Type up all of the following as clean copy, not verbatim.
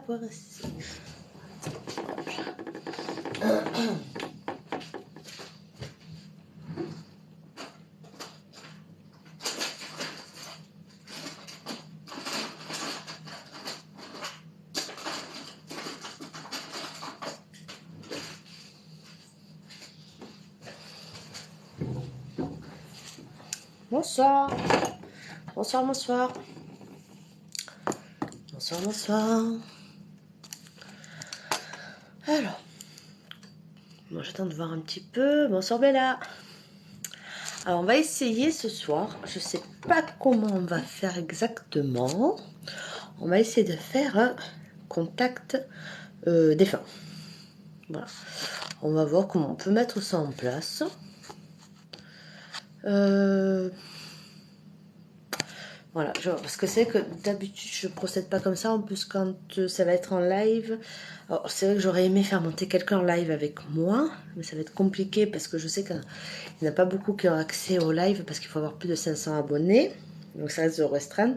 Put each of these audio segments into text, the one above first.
voir si... Bonsoir. Bonsoir, bonsoir. Bonsoir, bonsoir. Alors, moi j'attends de voir un petit peu. Bonsoir Bella. Alors on va essayer ce soir. Je sais pas comment on va faire exactement. On va essayer de faire un contact défunt. Voilà. On va voir comment on peut mettre ça en place. Voilà, parce que c'est que d'habitude je procède pas comme ça. En plus quand ça va être en live, alors c'est vrai que j'aurais aimé faire monter quelqu'un en live avec moi, mais ça va être compliqué parce que je sais qu'il n'y en a pas beaucoup qui ont accès au live parce qu'il faut avoir plus de 500 abonnés, donc ça risque de restreindre.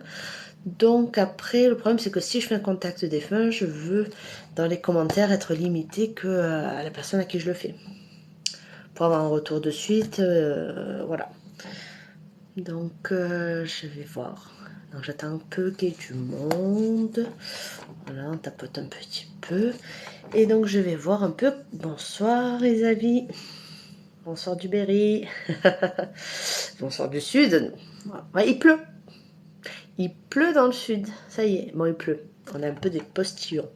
Donc après le problème c'est que si je fais un contact défunt, je veux dans les commentaires être limité que à la personne à qui je le fais pour avoir un retour de suite, voilà. Donc je vais voir. Donc j'attends un peu qu'il y ait du monde. Voilà, on tapote un petit peu. Et donc je vais voir un peu. Bonsoir les amis. Bonsoir du Berry. Bonsoir du sud. Ouais, il pleut. Il pleut dans le sud. Ça y est, bon il pleut. On a un peu des postillons.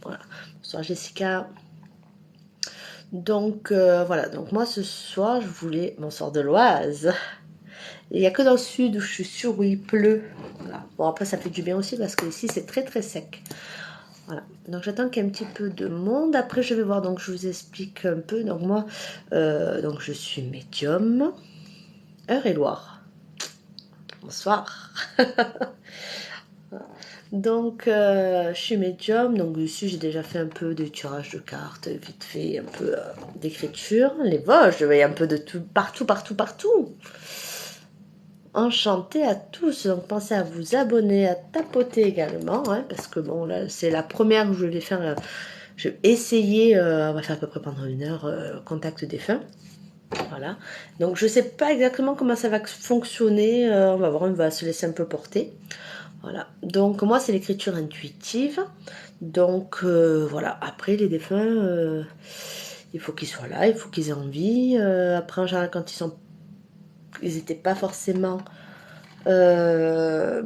Voilà. Bonsoir Jessica. Donc voilà, donc moi ce soir je voulais. Bonsoir de l'Oise. Il n'y a que dans le sud où je suis sûre où il pleut. Voilà. Bon, après, ça fait du bien aussi parce que ici, c'est très très sec. Voilà. Donc, j'attends qu'il y ait un petit peu de monde. Après, je vais voir. Donc, je vous explique un peu. Donc, moi, donc je suis médium. Eure-et-Loire. Bonsoir. Donc, je suis médium. Donc, ici, j'ai déjà fait un peu de tirage de cartes, vite fait, un peu d'écriture. Les Vosges, je voyais un peu de tout, partout, partout, partout. Enchanté à tous, donc pensez à vous abonner, à tapoter également, hein, parce que bon là c'est la première que je vais faire, je vais essayer, on va faire à peu près pendant 1 heure, contact défunt, voilà, donc je sais pas exactement comment ça va fonctionner, on va voir, on va se laisser un peu porter, voilà, donc moi c'est l'écriture intuitive, donc voilà, après les défunts, il faut qu'ils soient là, il faut qu'ils aient envie, après en général quand ils n'étaient pas forcément... comment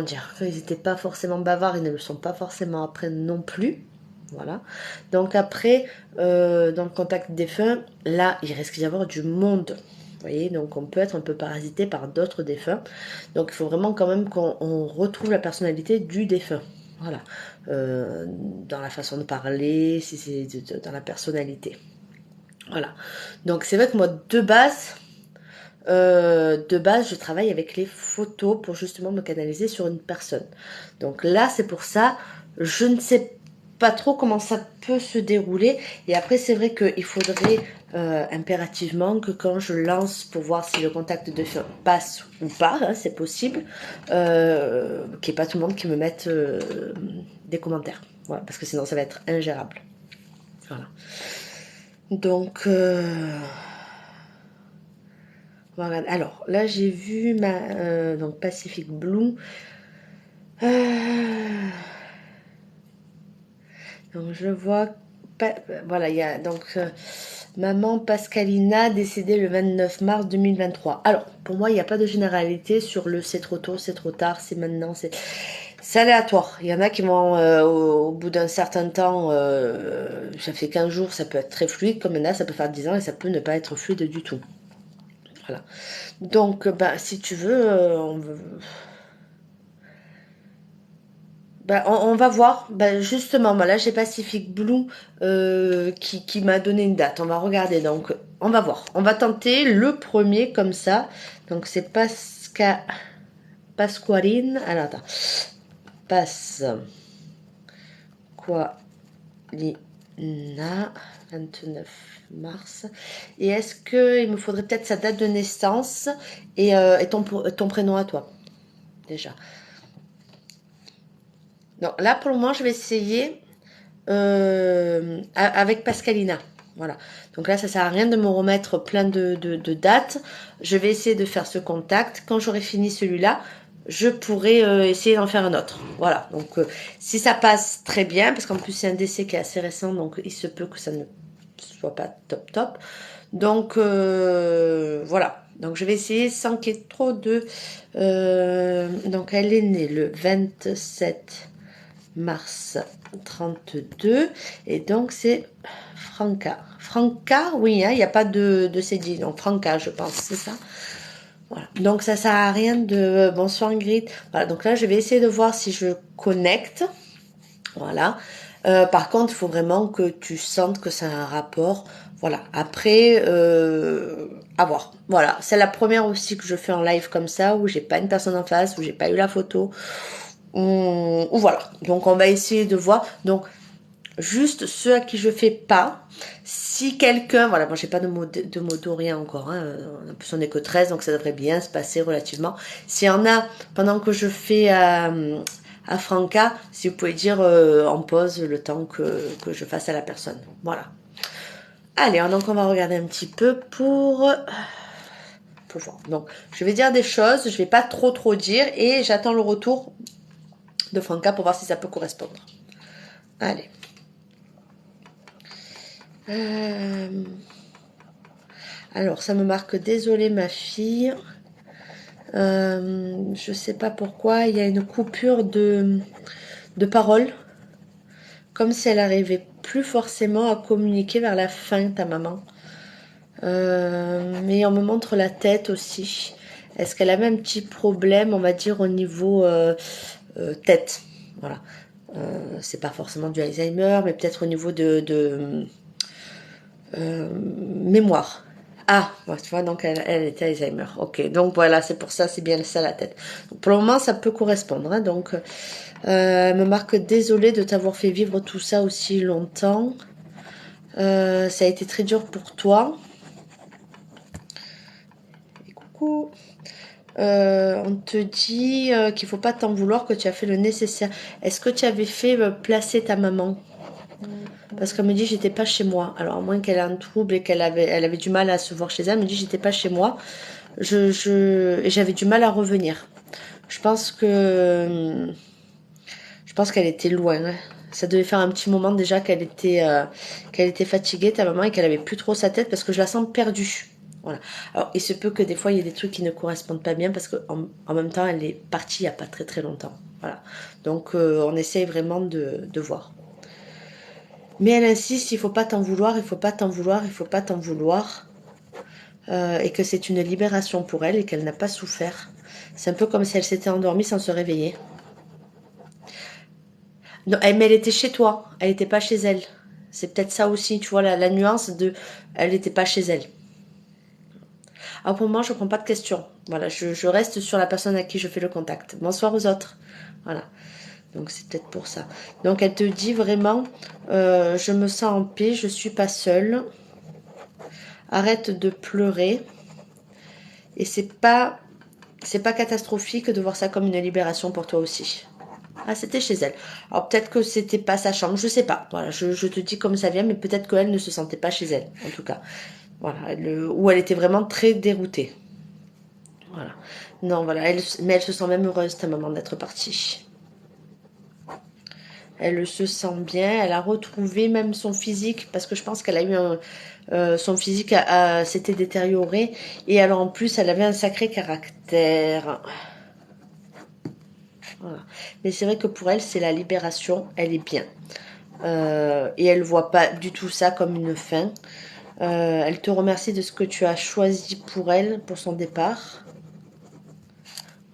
dire, ils n'étaient pas forcément bavards, ils ne le sont pas forcément après non plus. Voilà. Donc après, dans le contact défunt, là, il risque d'y avoir du monde. Vous voyez, donc on peut être un peu parasité par d'autres défunts. Donc il faut vraiment quand même qu'on retrouve la personnalité du défunt. Voilà. Dans la façon de parler, si c'est dans la personnalité. Voilà. Donc c'est vrai que moi, de base, je travaille avec les photos pour justement me canaliser sur une personne. Donc là, c'est pour ça, je ne sais pas trop comment ça peut se dérouler. Et après, c'est vrai qu'il faudrait impérativement que quand je lance pour voir si le contact de feu passe ou pas, hein, c'est possible, qu'il n'y ait pas tout le monde qui me mette des commentaires. Voilà, parce que sinon, ça va être ingérable. Voilà. Donc... voilà. Alors là j'ai vu ma donc Pacific Blue. Donc je vois voilà, il y a donc maman Pascalina décédée le 29 mars 2023. Alors pour moi il n'y a pas de généralité sur le c'est trop tôt, c'est trop tard, c'est maintenant, c'est aléatoire. Il y en a qui vont au bout d'un certain temps, ça fait 15 jours, ça peut être très fluide, comme il y en a, ça peut faire 10 ans et ça peut ne pas être fluide du tout. Voilà. Donc, bah, si tu veux, on va voir. Bah, justement, là, j'ai Pacific Blue qui m'a donné une date. On va regarder. Donc, on va voir. On va tenter le premier comme ça. Donc, c'est Pasqualine. Alors, attends. Pasqualina, 29 mars. Et est-ce qu'il me faudrait peut-être sa date de naissance et ton prénom à toi, déjà. Donc là, pour le moment, je vais essayer avec Pascalina. Voilà. Donc là, ça sert à rien de me remettre plein de dates. Je vais essayer de faire ce contact. Quand j'aurai fini celui-là, je pourrai essayer d'en faire un autre. Voilà. Donc si ça passe très bien, parce qu'en plus c'est un décès qui est assez récent, donc il se peut que ça ne soit pas top top. Donc voilà. Donc je vais essayer sans qu'il y ait trop de... donc elle est née le 27 mars 32 et donc c'est Franca. Franca, oui, hein, il n'y a pas de CD, donc Franca, je pense, c'est ça. Voilà. Donc ça sert à rien de bonsoir Ingrid. Voilà, donc là je vais essayer de voir si je connecte. Voilà. Par contre, il faut vraiment que tu sentes que c'est un rapport. Voilà. Après, à voir. Voilà. C'est la première aussi que je fais en live comme ça, où j'ai pas une personne en face, où j'ai pas eu la photo. Ou voilà. Donc on va essayer de voir. Donc juste ceux à qui je fais pas. Si quelqu'un, voilà, moi j'ai pas de modo rien encore, hein. En plus on est que 13, donc ça devrait bien se passer relativement. S'il y en a, pendant que je fais à Franca, si vous pouvez dire en pause le temps que je fasse à la personne. Voilà. Allez, donc on va regarder un petit peu pour voir. Donc je vais dire des choses, je vais pas trop dire et j'attends le retour de Franca pour voir si ça peut correspondre. Allez. Alors, ça me marque désolée ma fille. Je sais pas pourquoi, il y a une coupure de parole. Comme si elle arrivait plus forcément à communiquer vers la fin, ta maman. Mais on me montre la tête aussi. Est-ce qu'elle avait un petit problème, on va dire, au niveau tête? Voilà. C'est pas forcément du Alzheimer, mais peut-être au niveau de mémoire. Ah, ouais, tu vois, donc elle était Alzheimer. Ok, donc voilà, c'est pour ça, c'est bien ça la tête. Donc, pour le moment, ça peut correspondre. Hein, donc, elle me marque désolée de t'avoir fait vivre tout ça aussi longtemps. Ça a été très dur pour toi. Et coucou. On te dit qu'il faut pas t'en vouloir, que tu as fait le nécessaire. Est-ce que tu avais fait placer ta maman? Parce qu'elle me dit j'étais pas chez moi. Alors à moins qu'elle ait un trouble et elle avait du mal à se voir chez elle, elle me dit j'étais pas chez moi. J'avais du mal à revenir. Je pense qu'elle était loin. Hein. Ça devait faire un petit moment déjà qu'elle était fatiguée ta maman et qu'elle avait plus trop sa tête parce que je la sens perdue. Voilà. Alors il se peut que des fois il y ait des trucs qui ne correspondent pas bien parce qu'en même temps elle est partie il y a pas très très longtemps. Voilà. Donc on essaye vraiment de voir. Mais elle insiste, il faut pas t'en vouloir, il faut pas t'en vouloir, il faut pas t'en vouloir. Et que c'est une libération pour elle et qu'elle n'a pas souffert. C'est un peu comme si elle s'était endormie sans se réveiller. Non, mais elle était chez toi, elle n'était pas chez elle. C'est peut-être ça aussi, tu vois, la nuance de elle n'était pas chez elle. Alors pour moi, je ne prends pas de questions. Voilà, je reste sur la personne à qui je fais le contact. Bonsoir aux autres. Voilà. Donc c'est peut-être pour ça. Donc elle te dit vraiment, je me sens en paix, je suis pas seule. Arrête de pleurer. Et c'est pas catastrophique de voir ça comme une libération pour toi aussi. Ah, c'était chez elle. Alors peut-être que c'était pas sa chambre, je sais pas. Voilà, je te dis comme ça vient, mais peut-être qu'elle ne se sentait pas chez elle, en tout cas. Voilà, ou elle était vraiment très déroutée. Voilà. Non, voilà, mais elle se sent même heureuse, ta maman, d'être partie. Elle se sent bien, elle a retrouvé même son physique, parce que je pense qu'elle a eu son physique s'était détérioré, et alors en plus, elle avait un sacré caractère. Voilà. Mais c'est vrai que pour elle, c'est la libération, elle est bien. Et elle ne voit pas du tout ça comme une fin. Elle te remercie de ce que tu as choisi pour elle, pour son départ.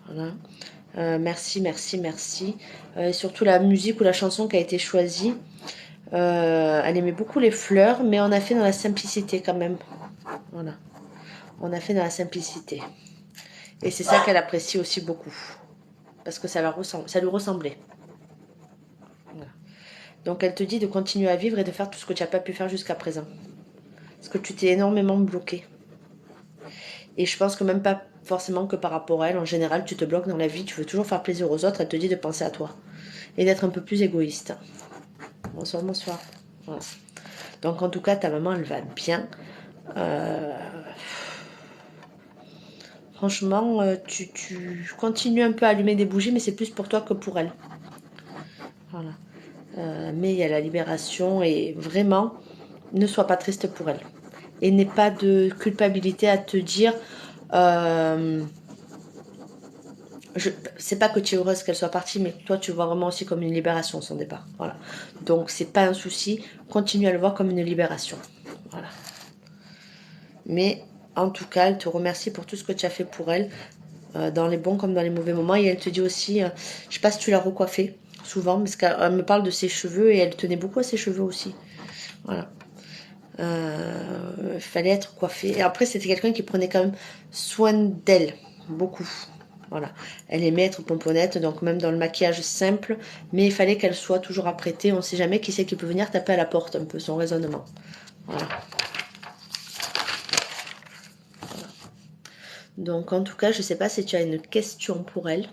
Voilà. Merci, merci, merci. Surtout la musique ou la chanson qui a été choisie. Elle aimait beaucoup les fleurs, mais on a fait dans la simplicité quand même. Voilà. On a fait dans la simplicité. Et c'est ça qu'elle apprécie aussi beaucoup. Parce que ça lui ressemblait. Voilà. Donc elle te dit de continuer à vivre et de faire tout ce que tu n'as pas pu faire jusqu'à présent. Parce que tu t'es énormément bloqué. Et je pense que même pas forcément que par rapport à elle, en général, tu te bloques dans la vie, tu veux toujours faire plaisir aux autres, elle te dit de penser à toi. et d'être un peu plus égoïste. Bonsoir, bonsoir. Voilà. Donc en tout cas, ta maman, elle va bien. Franchement, tu continues un peu à allumer des bougies, mais c'est plus pour toi que pour elle. Voilà. Mais il y a la libération et vraiment, ne sois pas triste pour elle. Et n'aie pas de culpabilité à te dire... c'est pas que tu es heureuse qu'elle soit partie, mais toi tu le vois vraiment aussi comme une libération son départ. Voilà. Donc c'est pas un souci, continue à le voir comme une libération. Voilà. Mais en tout cas, elle te remercie pour tout ce que tu as fait pour elle, dans les bons comme dans les mauvais moments. Et elle te dit aussi, je sais pas si tu l'as recoiffée souvent, parce qu'elle me parle de ses cheveux et elle tenait beaucoup à ses cheveux aussi. Voilà. Fallait être coiffée. Et après, c'était quelqu'un qui prenait quand même soin d'elle, beaucoup. Voilà. Elle aimait être pomponnette, donc même dans le maquillage simple, mais il fallait qu'elle soit toujours apprêtée. On ne sait jamais qui c'est qui peut venir taper à la porte, un peu son raisonnement. Voilà. Voilà. Donc en tout cas, je ne sais pas si tu as une question pour elle.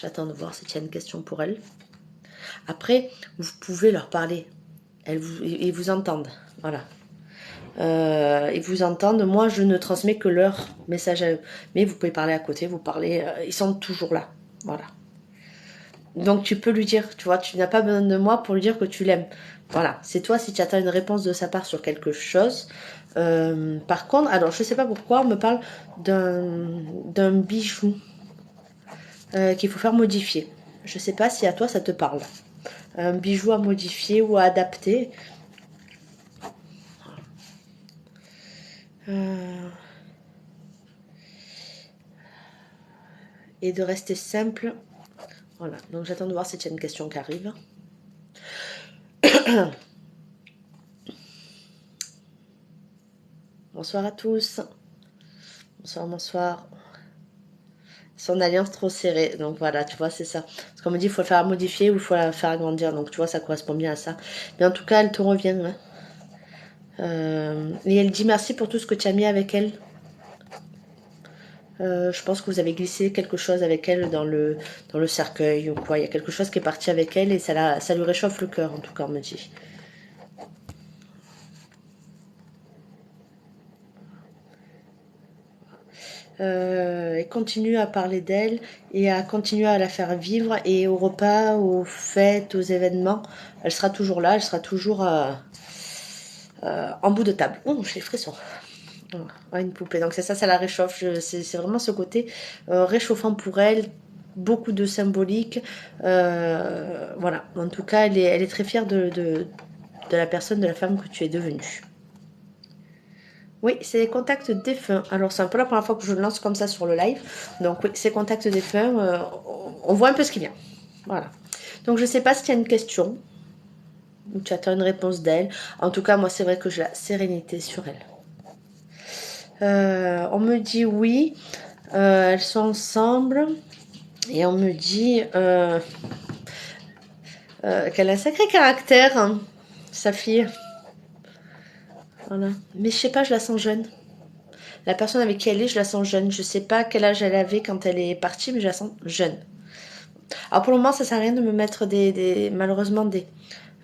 J'attends de voir si tu as une question pour elle. Après, vous pouvez leur parler. Ils vous entendent. Voilà. Ils vous entendent. Moi, je ne transmets que leur message à eux. Mais vous pouvez parler à côté, vous parlez. Ils sont toujours là. Voilà. Donc, tu peux lui dire, tu vois, tu n'as pas besoin de moi pour lui dire que tu l'aimes. Voilà. C'est toi si tu attends une réponse de sa part sur quelque chose. Par contre, alors, je ne sais pas pourquoi, on me parle d'un bijou qu'il faut faire modifier. Je ne sais pas si à toi, ça te parle. Un bijou à modifier ou à adapter. Et de rester simple. Voilà, donc j'attends de voir si tu as une question qui arrive. Bonsoir à tous. Bonsoir, bonsoir. Son alliance trop serrée. Donc voilà, tu vois, c'est ça. Parce qu'on me dit, il faut la faire modifier ou il faut la faire agrandir. Donc tu vois, ça correspond bien à ça. Mais en tout cas, elle te revient. Hein. Et elle dit merci pour tout ce que tu as mis avec elle. Je pense que vous avez glissé quelque chose avec elle dans le cercueil ou quoi. Il y a quelque chose qui est parti avec elle et ça lui réchauffe le cœur, en tout cas, on me dit. Et continue à parler d'elle et à continuer à la faire vivre. Et au repas, aux fêtes, aux événements, elle sera toujours là, elle sera toujours en bout de table. Oh, j'ai les frissons. Oh, une poupée. Donc c'est ça, ça la réchauffe. C'est vraiment ce côté réchauffant pour elle. Beaucoup de symbolique. Voilà. En tout cas, elle est très fière de la personne, de la femme que tu es devenue. Oui, c'est les contacts défunts. Alors, c'est un peu la première fois que je le lance comme ça sur le live. Donc, oui, c'est contacts défunts. On voit un peu ce qui vient. Voilà. Donc, je ne sais pas si tu as une question ou tu attends une réponse d'elle. En tout cas, moi, c'est vrai que j'ai la sérénité sur elle. On me dit oui. Elles sont ensemble. Et on me dit qu'elle a un sacré caractère, hein, sa fille. Voilà. Mais je sais pas, je la sens jeune. La personne avec qui elle est, je la sens jeune. Je sais pas quel âge elle avait quand elle est partie, mais je la sens jeune. Alors pour le moment, ça sert à rien de me mettre malheureusement des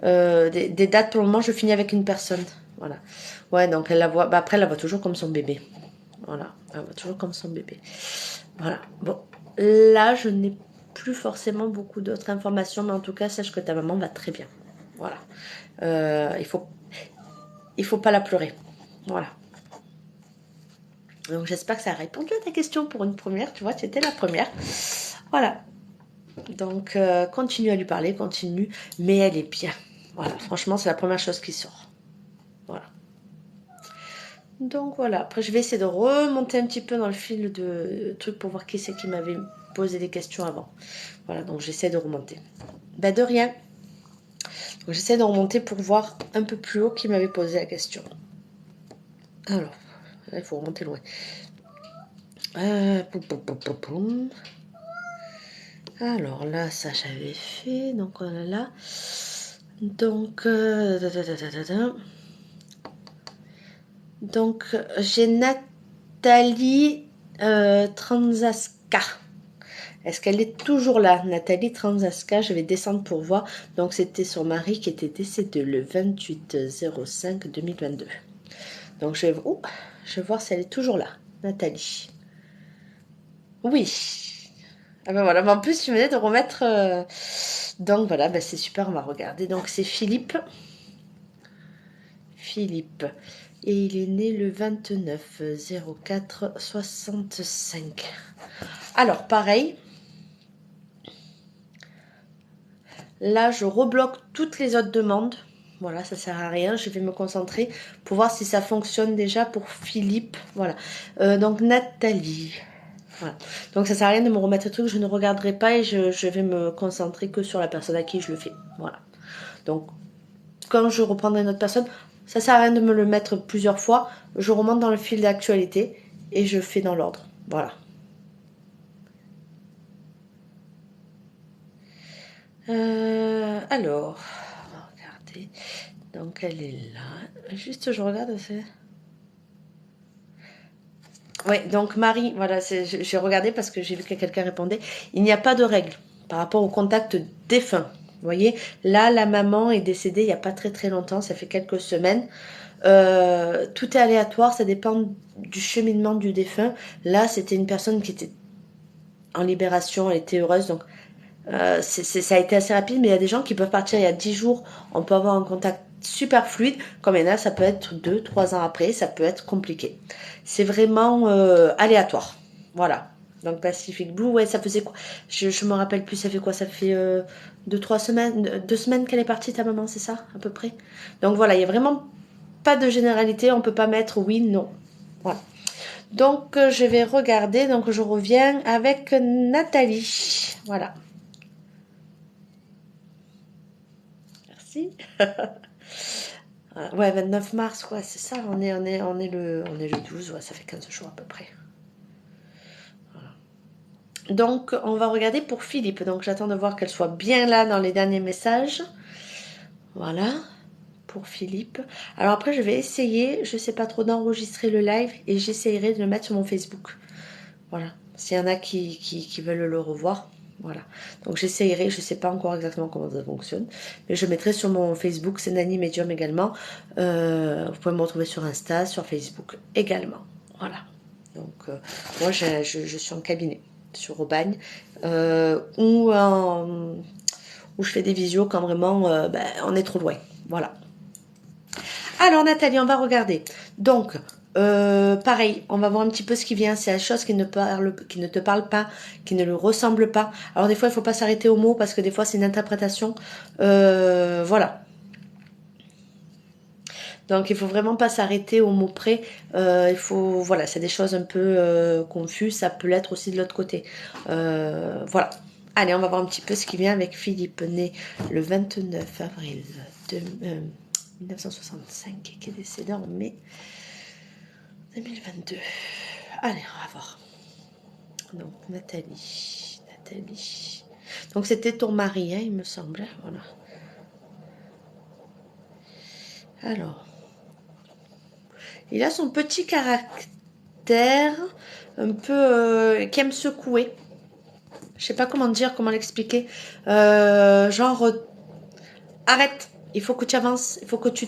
dates. Pour le moment, je finis avec une personne. Voilà. Ouais, donc elle la voit. Bah, après, elle la voit toujours comme son bébé. Voilà. Elle la voit toujours comme son bébé. Voilà. Bon. Là, je n'ai plus forcément beaucoup d'autres informations, mais en tout cas, sache que ta maman va très bien. Voilà. Il faut pas la pleurer. Voilà. Donc j'espère que ça a répondu à ta question pour une première. Tu vois, tu étais la première. Voilà. Donc continue à lui parler, continue. Mais elle est bien. Voilà. Franchement, c'est la première chose qui sort. Voilà. Donc voilà. Après, je vais essayer de remonter un petit peu dans le fil de trucs pour voir qui c'est qui m'avait posé des questions avant. Voilà. Donc j'essaie de remonter. Ben de rien. Donc j'essaie de remonter pour voir un peu plus haut qui m'avait posé la question. Alors, là, il faut remonter loin. Alors là, ça j'avais fait. Donc on est là. Donc, j'ai Nathalie Transaska. Est-ce qu'elle est toujours là? Nathalie Transaska, je vais descendre pour voir. Donc c'était son mari qui était décédé le 28/05/2022. Donc je vais voir si elle est toujours là, Nathalie. Oui. Ah ben voilà, mais en plus tu venais de remettre... Donc voilà, ben c'est super, on va regarder. Donc c'est Philippe. Philippe. Et il est né le 29/04/65. Alors pareil, là je rebloque toutes les autres demandes. Voilà, ça sert à rien. Je vais me concentrer pour voir si ça fonctionne déjà pour Philippe. Voilà. Donc Nathalie. Voilà. Donc ça sert à rien de me remettre le truc. Je ne regarderai pas et je vais me concentrer que sur la personne à qui je le fais. Voilà. Donc quand je reprendrai une autre personne, ça sert à rien de me le mettre plusieurs fois. Je remonte dans le fil d'actualité et je fais dans l'ordre. Voilà. Alors, on va regarder. Donc elle est là. Juste je regarde. Oui, donc Marie, voilà, j'ai regardé parce que j'ai vu que quelqu'un répondait. Il n'y a pas de règle par rapport au contact défunt. Vous voyez, là, la maman est décédée il n'y a pas très très longtemps, ça fait quelques semaines. Tout est aléatoire, ça dépend du cheminement du défunt. Là, c'était une personne qui était en libération, elle était heureuse, donc ça a été assez rapide, mais il y a des gens qui peuvent partir il y a 10 jours, on peut avoir un contact super fluide, comme il y en a, ça peut être 2, 3 ans après, ça peut être compliqué. C'est vraiment aléatoire. Voilà. Donc Pacific Blue, ouais, ça faisait quoi? Je me rappelle plus, ça fait quoi? Ça fait 2, 3 semaines, 2 semaines qu'elle est partie, ta maman, c'est ça, à peu près? Donc voilà, il n'y a vraiment pas de généralité, on peut pas mettre oui, non. Voilà. Donc je vais regarder, donc je reviens avec Nathalie. Voilà. Merci. Ouais, 29 mars, ouais, c'est ça, on est le 12, ouais, ça fait 15 jours à peu près. Voilà. Donc, on va regarder pour Philippe. Donc, j'attends de voir qu'elle soit bien là dans les derniers messages. Voilà, pour Philippe. Alors après, je vais essayer, je sais pas trop, d'enregistrer le live et j'essayerai de le mettre sur mon Facebook. Voilà, s'il y en a qui veulent le revoir. Voilà, donc j'essayerai, je ne sais pas encore exactement comment ça fonctionne, mais je mettrai sur mon Facebook, c'est Nani Medium également. Vous pouvez me retrouver sur Insta, sur Facebook également. Voilà, donc moi je suis en cabinet sur Aubagne où je fais des visios quand vraiment on est trop loin. Voilà. Alors Nathalie, on va regarder. Donc, pareil, on va voir un petit peu ce qui vient. C'est la chose qui ne te parle pas, qui ne le ressemble pas. Alors des fois, il ne faut pas s'arrêter aux mots parce que des fois, c'est une interprétation. Voilà. Donc, il faut vraiment pas s'arrêter aux mots près. Voilà, c'est des choses un peu confuses. Ça peut l'être aussi de l'autre côté. Voilà. Allez, on va voir un petit peu ce qui vient avec Philippe, né le 29 avril 1965, qui est décédé en mai 2022. Allez, on va voir. Donc, Nathalie. Donc, c'était ton mari, hein, il me semble. Voilà. Alors, il a son petit caractère, un peu qui aime secouer. Je sais pas comment l'expliquer. Genre, arrête. Il faut que tu avances, il faut que tu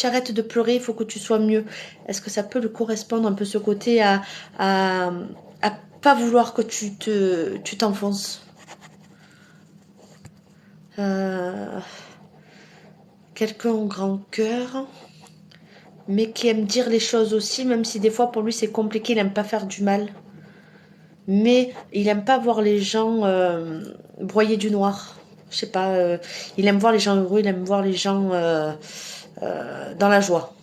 arrêtes de pleurer, il faut que tu sois mieux. Est-ce que ça peut lui correspondre un peu ce côté à pas vouloir que tu t'enfonces? Quelqu'un au grand cœur, mais qui aime dire les choses aussi, même si des fois pour lui c'est compliqué, il aime pas faire du mal. Mais il aime pas voir les gens broyer du noir. Je sais pas, il aime voir les gens heureux, il aime voir les gens dans la joie.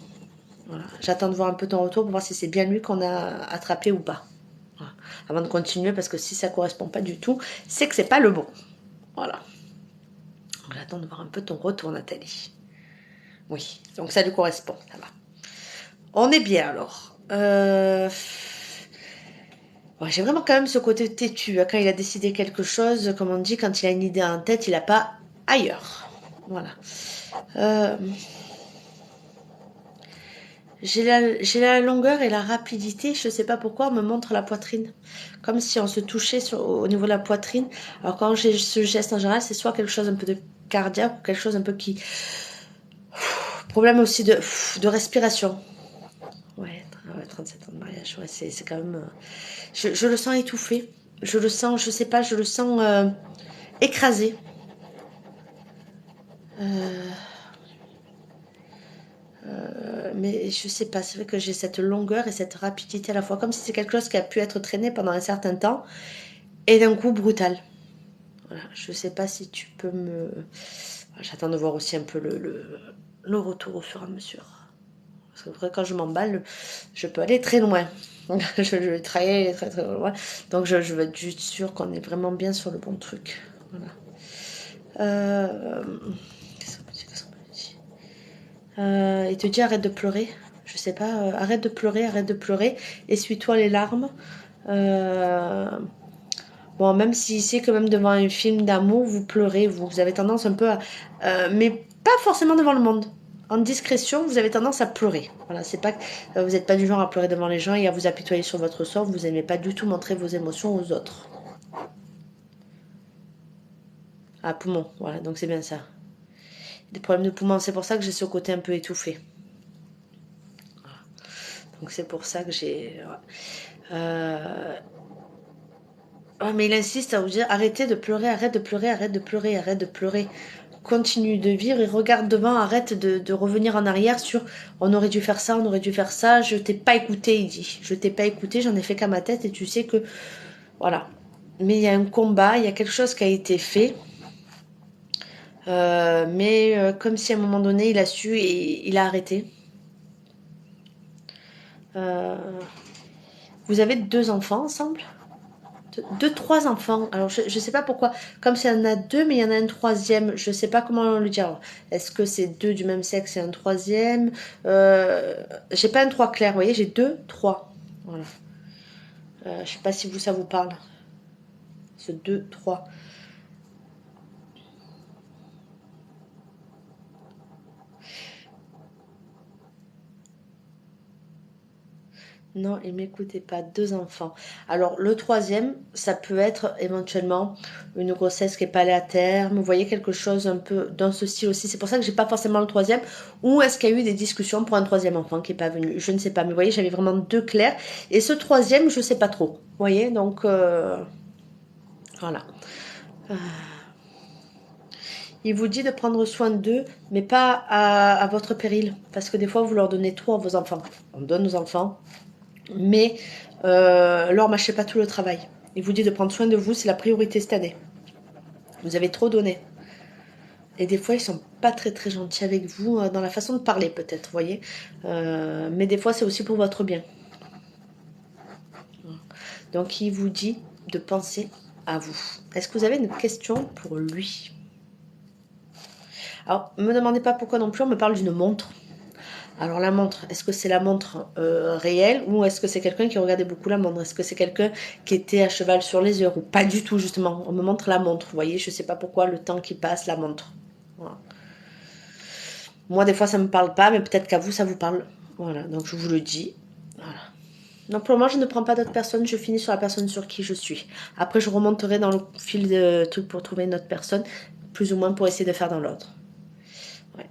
Voilà. J'attends de voir un peu ton retour pour voir si c'est bien lui qu'on a attrapé ou pas. Voilà. Avant de continuer, parce que si ça correspond pas du tout, c'est que c'est pas le bon. Voilà. J'attends de voir un peu ton retour, Nathalie. Oui, donc ça lui correspond, ça va. On est bien alors. Ouais, j'ai vraiment quand même ce côté têtu. Hein. Quand il a décidé quelque chose, comme on dit, quand il a une idée en tête, il n'a pas ailleurs. Voilà. J'ai la longueur et la rapidité, je ne sais pas pourquoi, on me montre la poitrine. Comme si on se touchait au niveau de la poitrine. Alors quand j'ai ce geste en général, c'est soit quelque chose un peu de cardiaque ou quelque chose un peu qui... Problème aussi de respiration. Ouais, 37 ans de mariage, ouais, c'est quand même... je le sens étouffé. Je le sens, je sais pas, je le sens écrasé. Mais je sais pas, c'est vrai que j'ai cette longueur et cette rapidité à la fois, comme si c'est quelque chose qui a pu être traîné pendant un certain temps et d'un coup brutal. Voilà, je sais pas si tu peux me... J'attends de voir aussi un peu le retour au fur et à mesure. Parce que vrai, quand je m'emballe, je peux aller très loin. Je vais travailler très très loin. Donc je veux être juste sûre qu'on est vraiment bien sur le bon truc. Voilà. Qu'est-ce qu'on peut dire, il te dit arrête de pleurer. Je sais pas, arrête de pleurer, arrête de pleurer. Essuie-toi les larmes. Euh, bon, même si c'est quand même devant un film d'amour, vous pleurez, vous avez tendance un peu à... mais pas forcément devant le monde. En discrétion, vous avez tendance à pleurer. Voilà, c'est pas, vous n'êtes pas du genre à pleurer devant les gens et à vous apitoyer sur votre sort. Vous n'aimez pas du tout montrer vos émotions aux autres. Ah, poumon, voilà, donc c'est bien ça. Des problèmes de poumon, c'est pour ça que j'ai ce côté un peu étouffé. Donc c'est pour ça que j'ai... Oh, mais il insiste à vous dire arrêtez de pleurer, arrête de pleurer, arrête de pleurer, arrête de pleurer. Continue de vivre et regarde devant, arrête de revenir en arrière sur on aurait dû faire ça, on aurait dû faire ça, je t'ai pas écouté, il dit. Je t'ai pas écouté, j'en ai fait qu'à ma tête et tu sais que. Voilà. Mais il y a un combat, il y a quelque chose qui a été fait. Comme si à un moment donné il a su et il a arrêté. Euh, vous avez 2 enfants ensemble? Trois enfants. Alors, je ne sais pas pourquoi. Comme s'il y en a deux, mais il y en a un troisième. Je ne sais pas comment le dire. Est-ce que c'est deux du même sexe et un troisième? J'ai pas un 3 clair, vous voyez, j'ai 2, 3. Voilà. Je sais pas si ça vous parle. Ce 2, 3. Non, il m'écoutait pas. 2 enfants. Alors, le troisième, ça peut être éventuellement une grossesse qui n'est pas allée à terme. Vous voyez, quelque chose un peu dans ce style aussi. C'est pour ça que j'ai pas forcément le troisième. Ou est-ce qu'il y a eu des discussions pour un troisième enfant qui n'est pas venu? Je ne sais pas. Mais vous voyez, j'avais vraiment 2 clairs. Et ce troisième, je ne sais pas trop. Vous voyez, donc voilà. Il vous dit de prendre soin d'eux, mais pas à votre péril. Parce que des fois, vous leur donnez trop à vos enfants. On donne aux enfants, mais leur mâchez pas tout le travail. Il vous dit de prendre soin de vous, c'est la priorité cette année. Vous avez trop donné. Et des fois, ils sont pas très très gentils avec vous dans la façon de parler, peut-être, vous voyez. Mais des fois, c'est aussi pour votre bien. Donc, il vous dit de penser à vous. Est-ce que vous avez une question pour lui? Alors, ne me demandez pas pourquoi non plus, on me parle d'une montre. Alors la montre, est-ce que c'est la montre réelle ou est-ce que c'est quelqu'un qui regardait beaucoup la montre? Est-ce que c'est quelqu'un qui était à cheval sur les heures ou pas du tout justement? On me montre la montre, vous voyez, je sais pas pourquoi le temps qui passe, la montre. Voilà. Moi des fois ça me parle pas, mais peut-être qu'à vous ça vous parle. Voilà, donc je vous le dis. Voilà. Donc pour le moment je ne prends pas d'autres personnes, je finis sur la personne sur qui je suis. Après je remonterai dans le fil de truc pour trouver une autre personne, plus ou moins pour essayer de faire dans l'ordre. Ouais.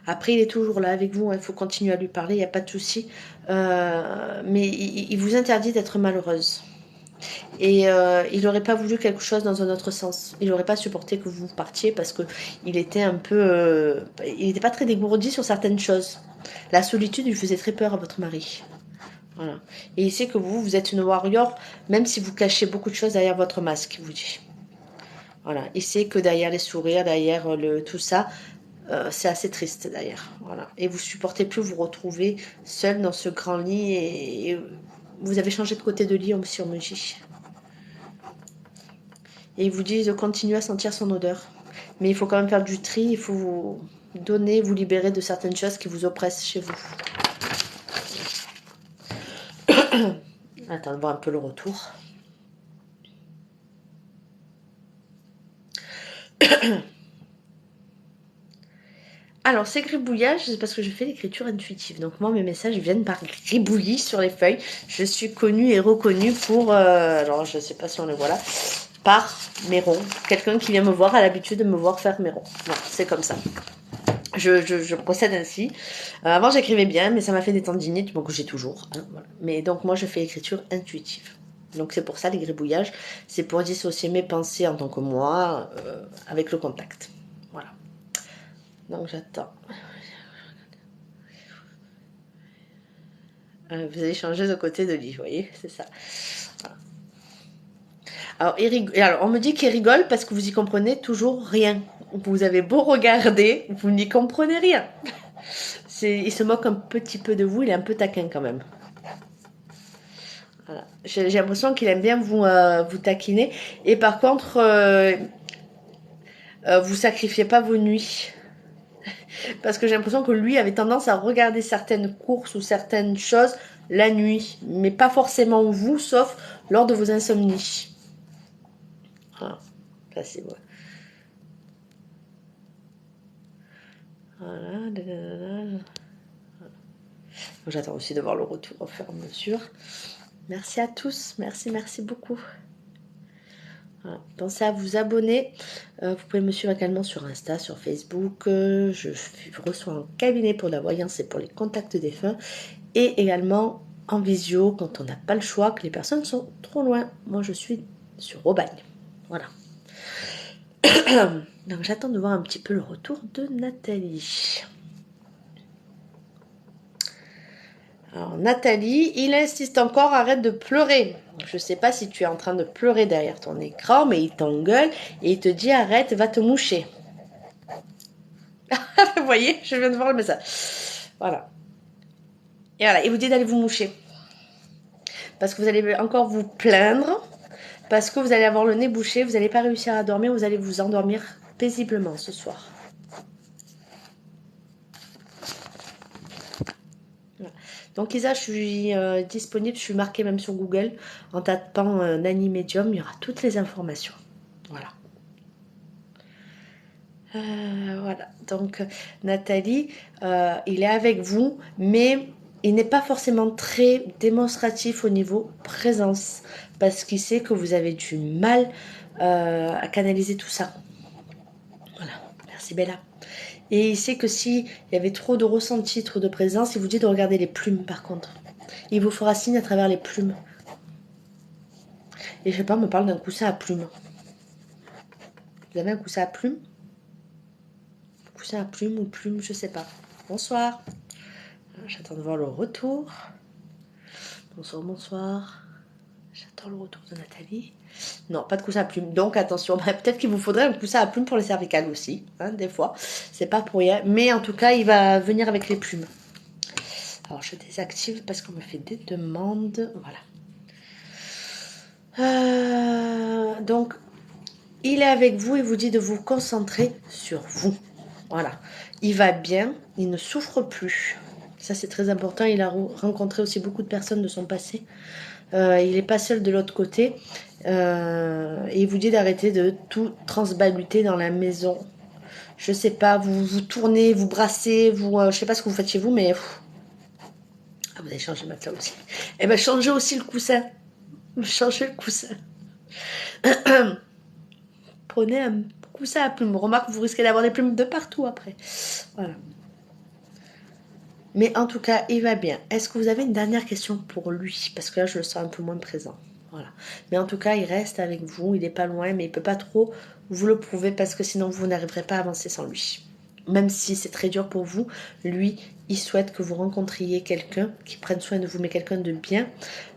Après, il est toujours là avec vous, il faut continuer à lui parler, il n'y a pas de souci. Mais il vous interdit d'être malheureuse. Et il n'aurait pas voulu quelque chose dans un autre sens. Il n'aurait pas supporté que vous partiez parce qu'il était un peu... il n'était pas très dégourdi sur certaines choses. La solitude lui faisait très peur à votre mari. Voilà. Et il sait que vous êtes une warrior, même si vous cachez beaucoup de choses derrière votre masque, il vous dit. Voilà. Il sait que derrière les sourires, derrière tout ça, c'est assez triste d'ailleurs. Voilà. Et vous supportez plus vous retrouver seul dans ce grand lit et vous avez changé de côté de lit aussi, on me dit. Et il vous dit de continuer à sentir son odeur. Mais il faut quand même faire du tri, il faut vous donner, vous libérer de certaines choses qui vous oppressent chez vous. Attends, on va voir un peu le retour. Alors, ces gribouillages, c'est parce que je fais l'écriture intuitive. Donc, moi, mes messages viennent par gribouillis sur les feuilles. Je suis connue et reconnue pour... alors, je ne sais pas si on les voit là. Par mes ronds. Quelqu'un qui vient me voir a l'habitude de me voir faire mes ronds. Voilà, c'est comme ça. Je procède ainsi. Avant, j'écrivais bien, mais ça m'a fait des tendinites, donc j'ai toujours. Hein, voilà. Mais donc, moi, je fais l'écriture intuitive. Donc, c'est pour ça, les gribouillages. C'est pour dissocier mes pensées en tant que moi avec le contact. Voilà. Donc, j'attends. Vous allez changer de côté de lit, vous voyez, c'est ça. Voilà. Alors, on me dit qu'il rigole parce que vous y comprenez toujours rien. Vous avez beau regarder, vous n'y comprenez rien. Il se moque un petit peu de vous, il est un peu taquin quand même. Voilà. J'ai l'impression qu'il aime bien vous taquiner. Et par contre, vous sacrifiez pas vos nuits. Parce que j'ai l'impression que lui avait tendance à regarder certaines courses ou certaines choses la nuit. Mais pas forcément vous, sauf lors de vos insomnies. Voilà. Ça, c'est bon. Voilà. J'attends aussi de voir le retour au fur et à mesure. Merci à tous. Merci beaucoup. Voilà. Pensez à vous abonner. Vous pouvez me suivre également sur Insta, sur Facebook. Je reçois un cabinet pour la voyance et pour les contacts défunts. Et également en visio quand on n'a pas le choix, que les personnes sont trop loin. Moi, je suis sur Aubagne. Voilà. Donc, j'attends de voir un petit peu le retour de Nathalie. Alors, Nathalie, il insiste encore, arrête de pleurer. Je ne sais pas si tu es en train de pleurer derrière ton écran, mais il t'engueule et il te dit arrête, va te moucher. Vous voyez, je viens de voir le message. Voilà. Et voilà, il vous dit d'aller vous moucher. Parce que vous allez encore vous plaindre, parce que vous allez avoir le nez bouché, vous n'allez pas réussir à dormir, vous allez vous endormir paisiblement ce soir. Voilà. Donc Isa, je suis disponible, je suis marquée même sur Google. En tapant Nani Medium, il y aura toutes les informations. Voilà. Voilà. Donc Nathalie, il est avec vous, mais il n'est pas forcément très démonstratif au niveau présence, parce qu'il sait que vous avez du mal à canaliser tout ça. Voilà. Merci Bella. Et il sait que s'il y avait trop de ressenti, trop de présence, il vous dit de regarder les plumes par contre. Il vous fera signe à travers les plumes. Et je sais pas, on me parle d'un coussin à plumes. Vous avez un coussin à plumes? Coussin à plumes ou plumes, je sais pas. Bonsoir. J'attends de voir le retour. Bonsoir. J'attends le retour de Nathalie. Non, pas de coussin à plumes. Donc attention, peut-être qu'il vous faudrait un coussin à plumes pour les cervicales aussi, hein, des fois. C'est pas pour rien. Mais en tout cas, il va venir avec les plumes. Alors je désactive parce qu'on me fait des demandes. Voilà. Donc, il est avec vous et vous dit de vous concentrer sur vous. Voilà. Il va bien, il ne souffre plus. Ça, c'est très important. Il a rencontré aussi beaucoup de personnes de son passé. Il n'est pas seul de l'autre côté. Et il vous dit d'arrêter de tout transbaluter dans la maison. Je sais pas, vous tournez, vous brassez, je sais pas ce que vous faites chez vous, mais... Ah, vous avez changé le matelas aussi. Eh ben, changez aussi le coussin. Changez le coussin. Prenez un coussin à plumes. Remarque, vous risquez d'avoir des plumes de partout après. Voilà. Mais en tout cas, il va bien. Est-ce que vous avez une dernière question pour lui? Parce que là, je le sens un peu moins présent. Voilà. Mais en tout cas, il reste avec vous. Il n'est pas loin, mais il ne peut pas trop vous le prouver parce que sinon, vous n'arriverez pas à avancer sans lui. Même si c'est très dur pour vous, lui, il souhaite que vous rencontriez quelqu'un qui prenne soin de vous, mais quelqu'un de bien.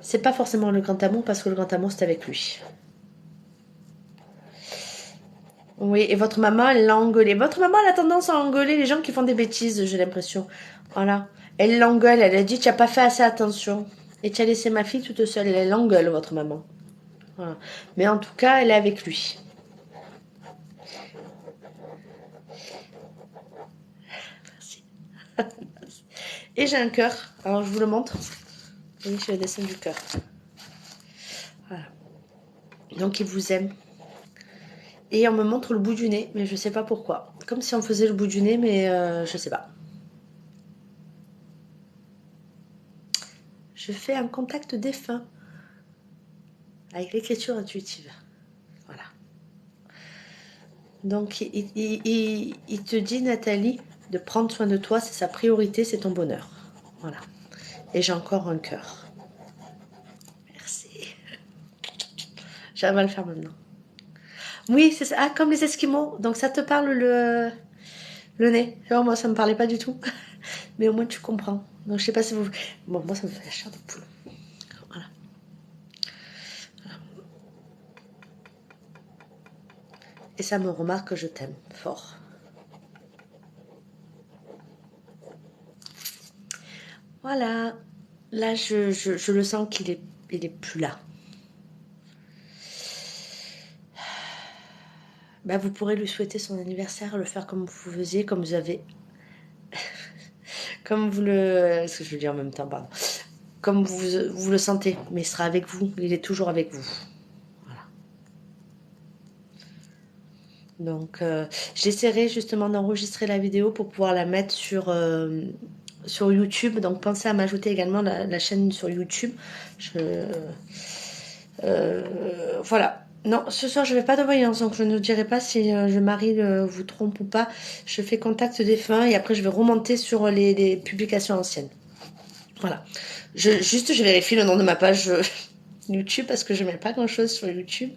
C'est pas forcément le grand amour parce que le grand amour, c'est avec lui. Oui, et votre maman, elle l'a engueulé. Votre maman, elle a tendance à engueuler les gens qui font des bêtises, j'ai l'impression. Voilà. Elle l'engueule, elle a dit, tu n'as pas fait assez attention. Et tu as laissé ma fille toute seule. Elle l'engueule, votre maman. Voilà. Mais en tout cas, elle est avec lui. Merci. Et j'ai un cœur. Alors, je vous le montre. Oui, je le dessin du cœur. Voilà. Donc, il vous aime. Et on me montre le bout du nez, mais je sais pas pourquoi. Comme si on faisait le bout du nez, mais je sais pas. Je fais un contact défunt avec l'écriture intuitive. Voilà. Donc, il te dit, Nathalie, de prendre soin de toi, c'est sa priorité, c'est ton bonheur. Voilà. Et j'ai encore un cœur. Merci. J'arrive à le faire maintenant. Oui, c'est ça. Ah, comme les Esquimaux. Donc, ça te parle le nez. Alors, moi, ça me parlait pas du tout. Mais au moins, tu comprends. Donc, je sais pas si vous... Bon, moi, ça me fait la chair de poule. Voilà. Et ça me remarque que je t'aime fort. Voilà. Là, je le sens il est plus là. Bah, vous pourrez lui souhaiter son anniversaire, le faire comme vous faisiez, comme vous avez... Comme vous le... Ce que je veux dire en même temps, pardon. Comme vous le sentez, mais il sera avec vous. Il est toujours avec vous. Voilà. Donc, j'essaierai justement d'enregistrer la vidéo pour pouvoir la mettre sur YouTube. Donc, pensez à m'ajouter également la chaîne sur YouTube. Voilà. Non, ce soir, je ne vais pas de voyance, donc je ne dirai pas si le mari vous trompe ou pas. Je fais contact défunt et après, je vais remonter sur les publications anciennes. Voilà. Je vérifie le nom de ma page YouTube parce que je ne mets pas grand-chose sur YouTube.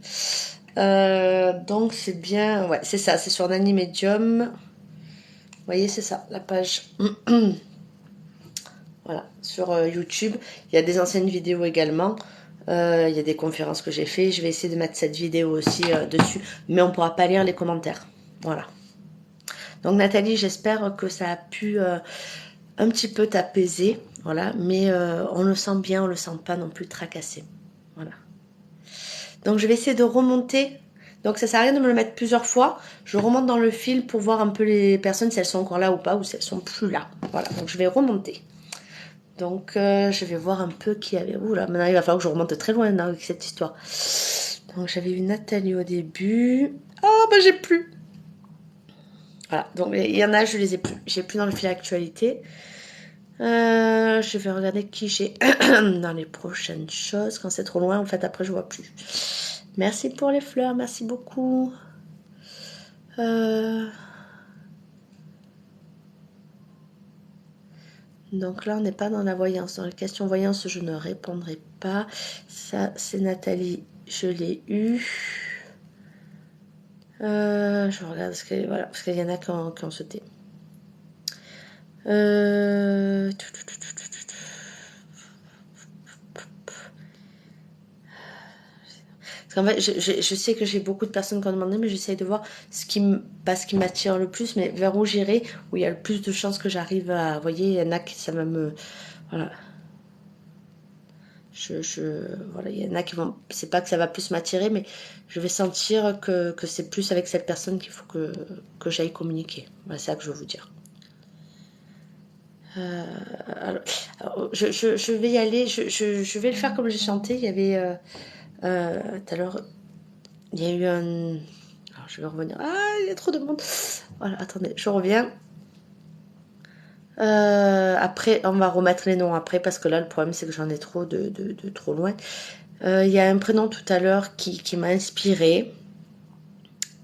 Donc, c'est bien... Ouais, c'est ça. C'est sur Nani Medium. Vous voyez, c'est ça, la page. Voilà, sur YouTube. Il y a des anciennes vidéos également. Il y a des conférences que j'ai fait. Je vais essayer de mettre cette vidéo aussi dessus. Mais on ne pourra pas lire les commentaires. Voilà. Donc Nathalie, j'espère que ça a pu un petit peu t'apaiser. Voilà. Mais on le sent bien, on le sent pas non plus tracassé. Voilà. Donc je vais essayer de remonter. Donc ça sert à rien de me le mettre plusieurs fois. Je remonte dans le fil pour voir un peu les personnes si elles sont encore là ou pas ou si elles sont plus là. Voilà. Donc je vais remonter. Donc, je vais voir un peu qui avait... Ouh là, maintenant il va falloir que je remonte très loin avec cette histoire. Donc, j'avais eu Nathalie au début. Ah, bah j'ai plus. Voilà, donc il y en a, je les ai plus. J'ai plus dans le fil actualité. Je vais regarder qui j'ai dans les prochaines choses. Quand c'est trop loin, en fait, après, je vois plus. Merci pour les fleurs, merci beaucoup. Donc là, on n'est pas dans la voyance. Dans les questions voyance, je ne répondrai pas. Ça, c'est Nathalie. Je l'ai eu. Je regarde voilà, parce qu'il y en a qui ont sauté. Parce qu'en fait, je sais que j'ai beaucoup de personnes qui ont demandé, mais j'essaye de voir pas ce qui m'attire le plus, mais vers où j'irai, où il y a le plus de chances que j'arrive à... Vous voyez, il y en a qui ça va me... Voilà. Voilà, il y en a qui vont... C'est pas que ça va plus m'attirer, mais je vais sentir que c'est plus avec cette personne qu'il faut que j'aille communiquer. Voilà, c'est ça que je veux vous dire. Alors, je vais y aller, je vais le faire comme j'ai chanté. Il y avait tout à l'heure, il y a eu un... Alors, je vais revenir. Ah, il y a trop de monde. Voilà, attendez, je reviens. Après, on va remettre les noms après parce que là, le problème, c'est que j'en ai trop de trop loin. Il y a un prénom tout à l'heure qui m'a inspiré.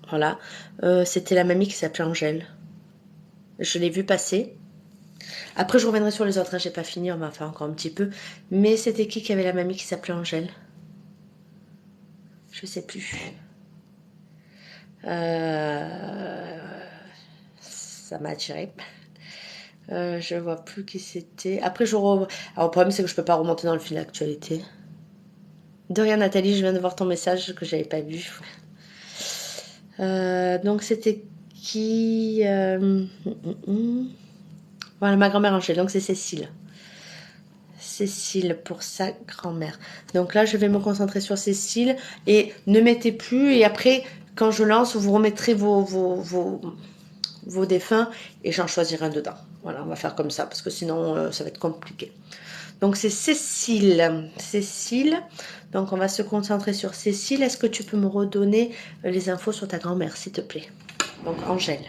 Voilà. C'était la mamie qui s'appelait Angèle. Je l'ai vue passer. Après, je reviendrai sur les autres. Hein, j'ai pas fini, on va faire encore un petit peu. Mais c'était qui avait la mamie qui s'appelait Angèle? Je sais plus. Ça m'a attiré. Je vois plus qui c'était. Après, Alors, le problème, c'est que je peux pas remonter dans le fil d'actualité. De rien, Nathalie, je viens de voir ton message que j'avais pas vu. Donc, c'était qui Voilà, ma grand-mère Angèle. Donc, c'est Cécile. Cécile pour sa grand-mère. Donc là, je vais me concentrer sur Cécile et ne mettez plus. Et après, quand je lance, vous remettrez vos défunts et j'en choisirai un dedans. Voilà, on va faire comme ça parce que sinon, ça va être compliqué. Donc c'est Cécile. Cécile. Donc on va se concentrer sur Cécile. Est-ce que tu peux me redonner les infos sur ta grand-mère, s'il te plaît? Donc Angèle.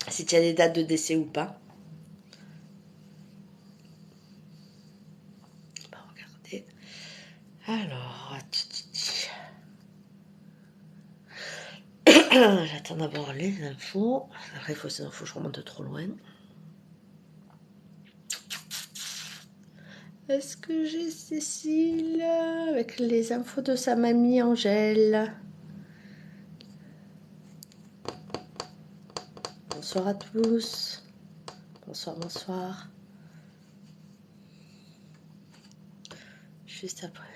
Si tu as des dates de décès ou pas. On va regarder. Alors, j'attends d'avoir les infos. Après, il faut ces infos, je remonte trop loin. Est-ce que j'ai Cécile avec les infos de sa mamie Angèle? Bonsoir à tous. Bonsoir, bonsoir. Juste après.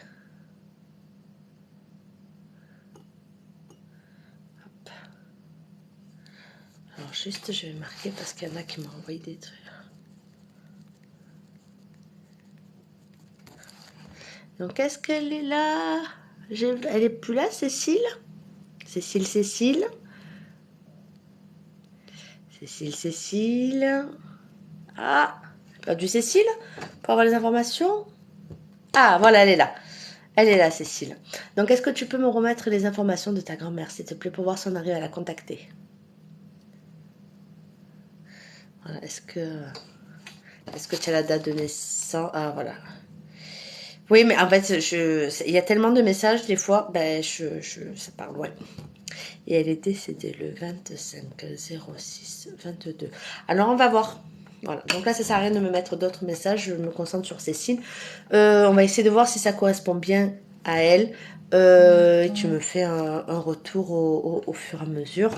Hop. Alors juste, je vais marquer parce qu'il y en a qui m'ont envoyé des trucs. Donc, est-ce qu'elle est là? Elle est plus là, Cécile? Cécile, Cécile. Cécile, Cécile. Ah, j'ai perdu Cécile pour avoir les informations. Ah, voilà, elle est là. Elle est là, Cécile. Donc, est-ce que tu peux me remettre les informations de ta grand-mère, s'il te plaît, pour voir si on arrive à la contacter? Voilà, est-ce que tu as la date de naissance? Ah, voilà. Oui, mais en fait, il y a tellement de messages, des fois, ben, ça part loin. Et elle est décédée le 25/06/22. Alors, on va voir. Voilà. Donc là, ça sert à rien de me mettre d'autres messages. Je me concentre sur Cécile. On va essayer de voir si ça correspond bien à elle. Et tu me fais un retour au fur et à mesure.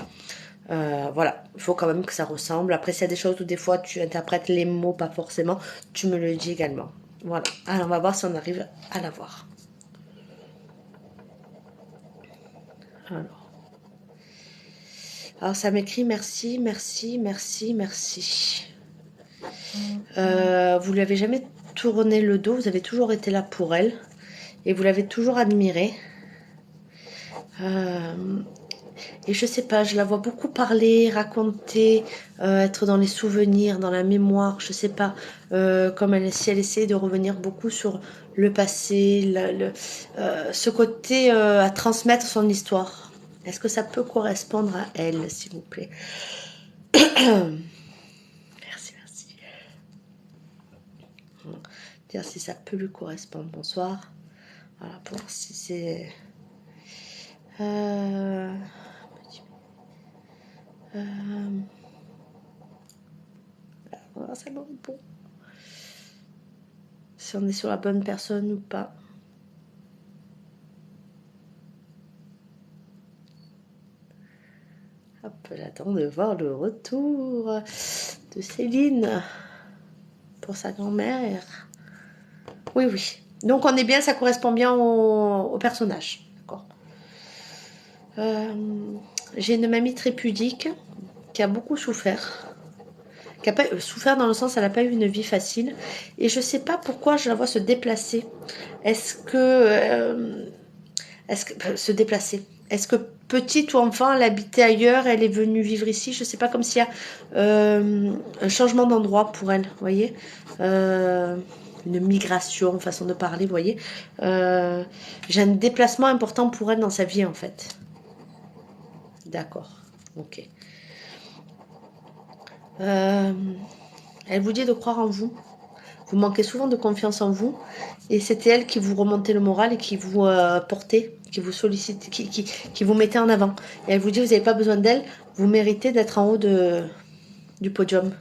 Voilà, il faut quand même que ça ressemble. Après, s'il y a des choses où des fois tu interprètes les mots pas forcément, tu me le dis également. Voilà. Alors, on va voir si on arrive à la voir. Alors ça m'écrit merci, merci, merci, merci. Vous lui avez jamais tourné le dos, vous avez toujours été là pour elle. Et vous l'avez toujours admirée. Et je sais pas, je la vois beaucoup parler, raconter, être dans les souvenirs, dans la mémoire, je sais pas, comme si elle essayait de revenir beaucoup sur le passé, ce côté à transmettre son histoire. Est-ce que ça peut correspondre à elle, s'il vous plaît? Merci, merci. Dire si ça peut lui correspondre. Bonsoir. Voilà, pour voir si c'est... Voilà, ça me répond. Si on est sur la bonne personne ou pas. Hop, j'attends de voir le retour de Céline pour sa grand-mère. Oui, oui. Donc on est bien, ça correspond bien au personnage. D'accord. J'ai une mamie très pudique qui a beaucoup souffert. Qui a pas souffert dans le sens, elle n'a pas eu une vie facile. Et je ne sais pas pourquoi je la vois se déplacer. Est-ce que se déplacer? Est-ce que petite ou enfant, elle habitait ailleurs, elle est venue vivre ici? Je ne sais pas, comme s'il y a un changement d'endroit pour elle, vous voyez, une migration, façon de parler, vous voyez. J'ai un déplacement important pour elle dans sa vie, en fait. D'accord, ok. Elle vous dit de croire en vous. Vous manquez souvent de confiance en vous. Et c'était elle qui vous remontait le moral et qui vous portait, qui vous sollicitait, qui vous mettait en avant. Et elle vous dit, vous n'avez pas besoin d'elle, vous méritez d'être en haut du podium.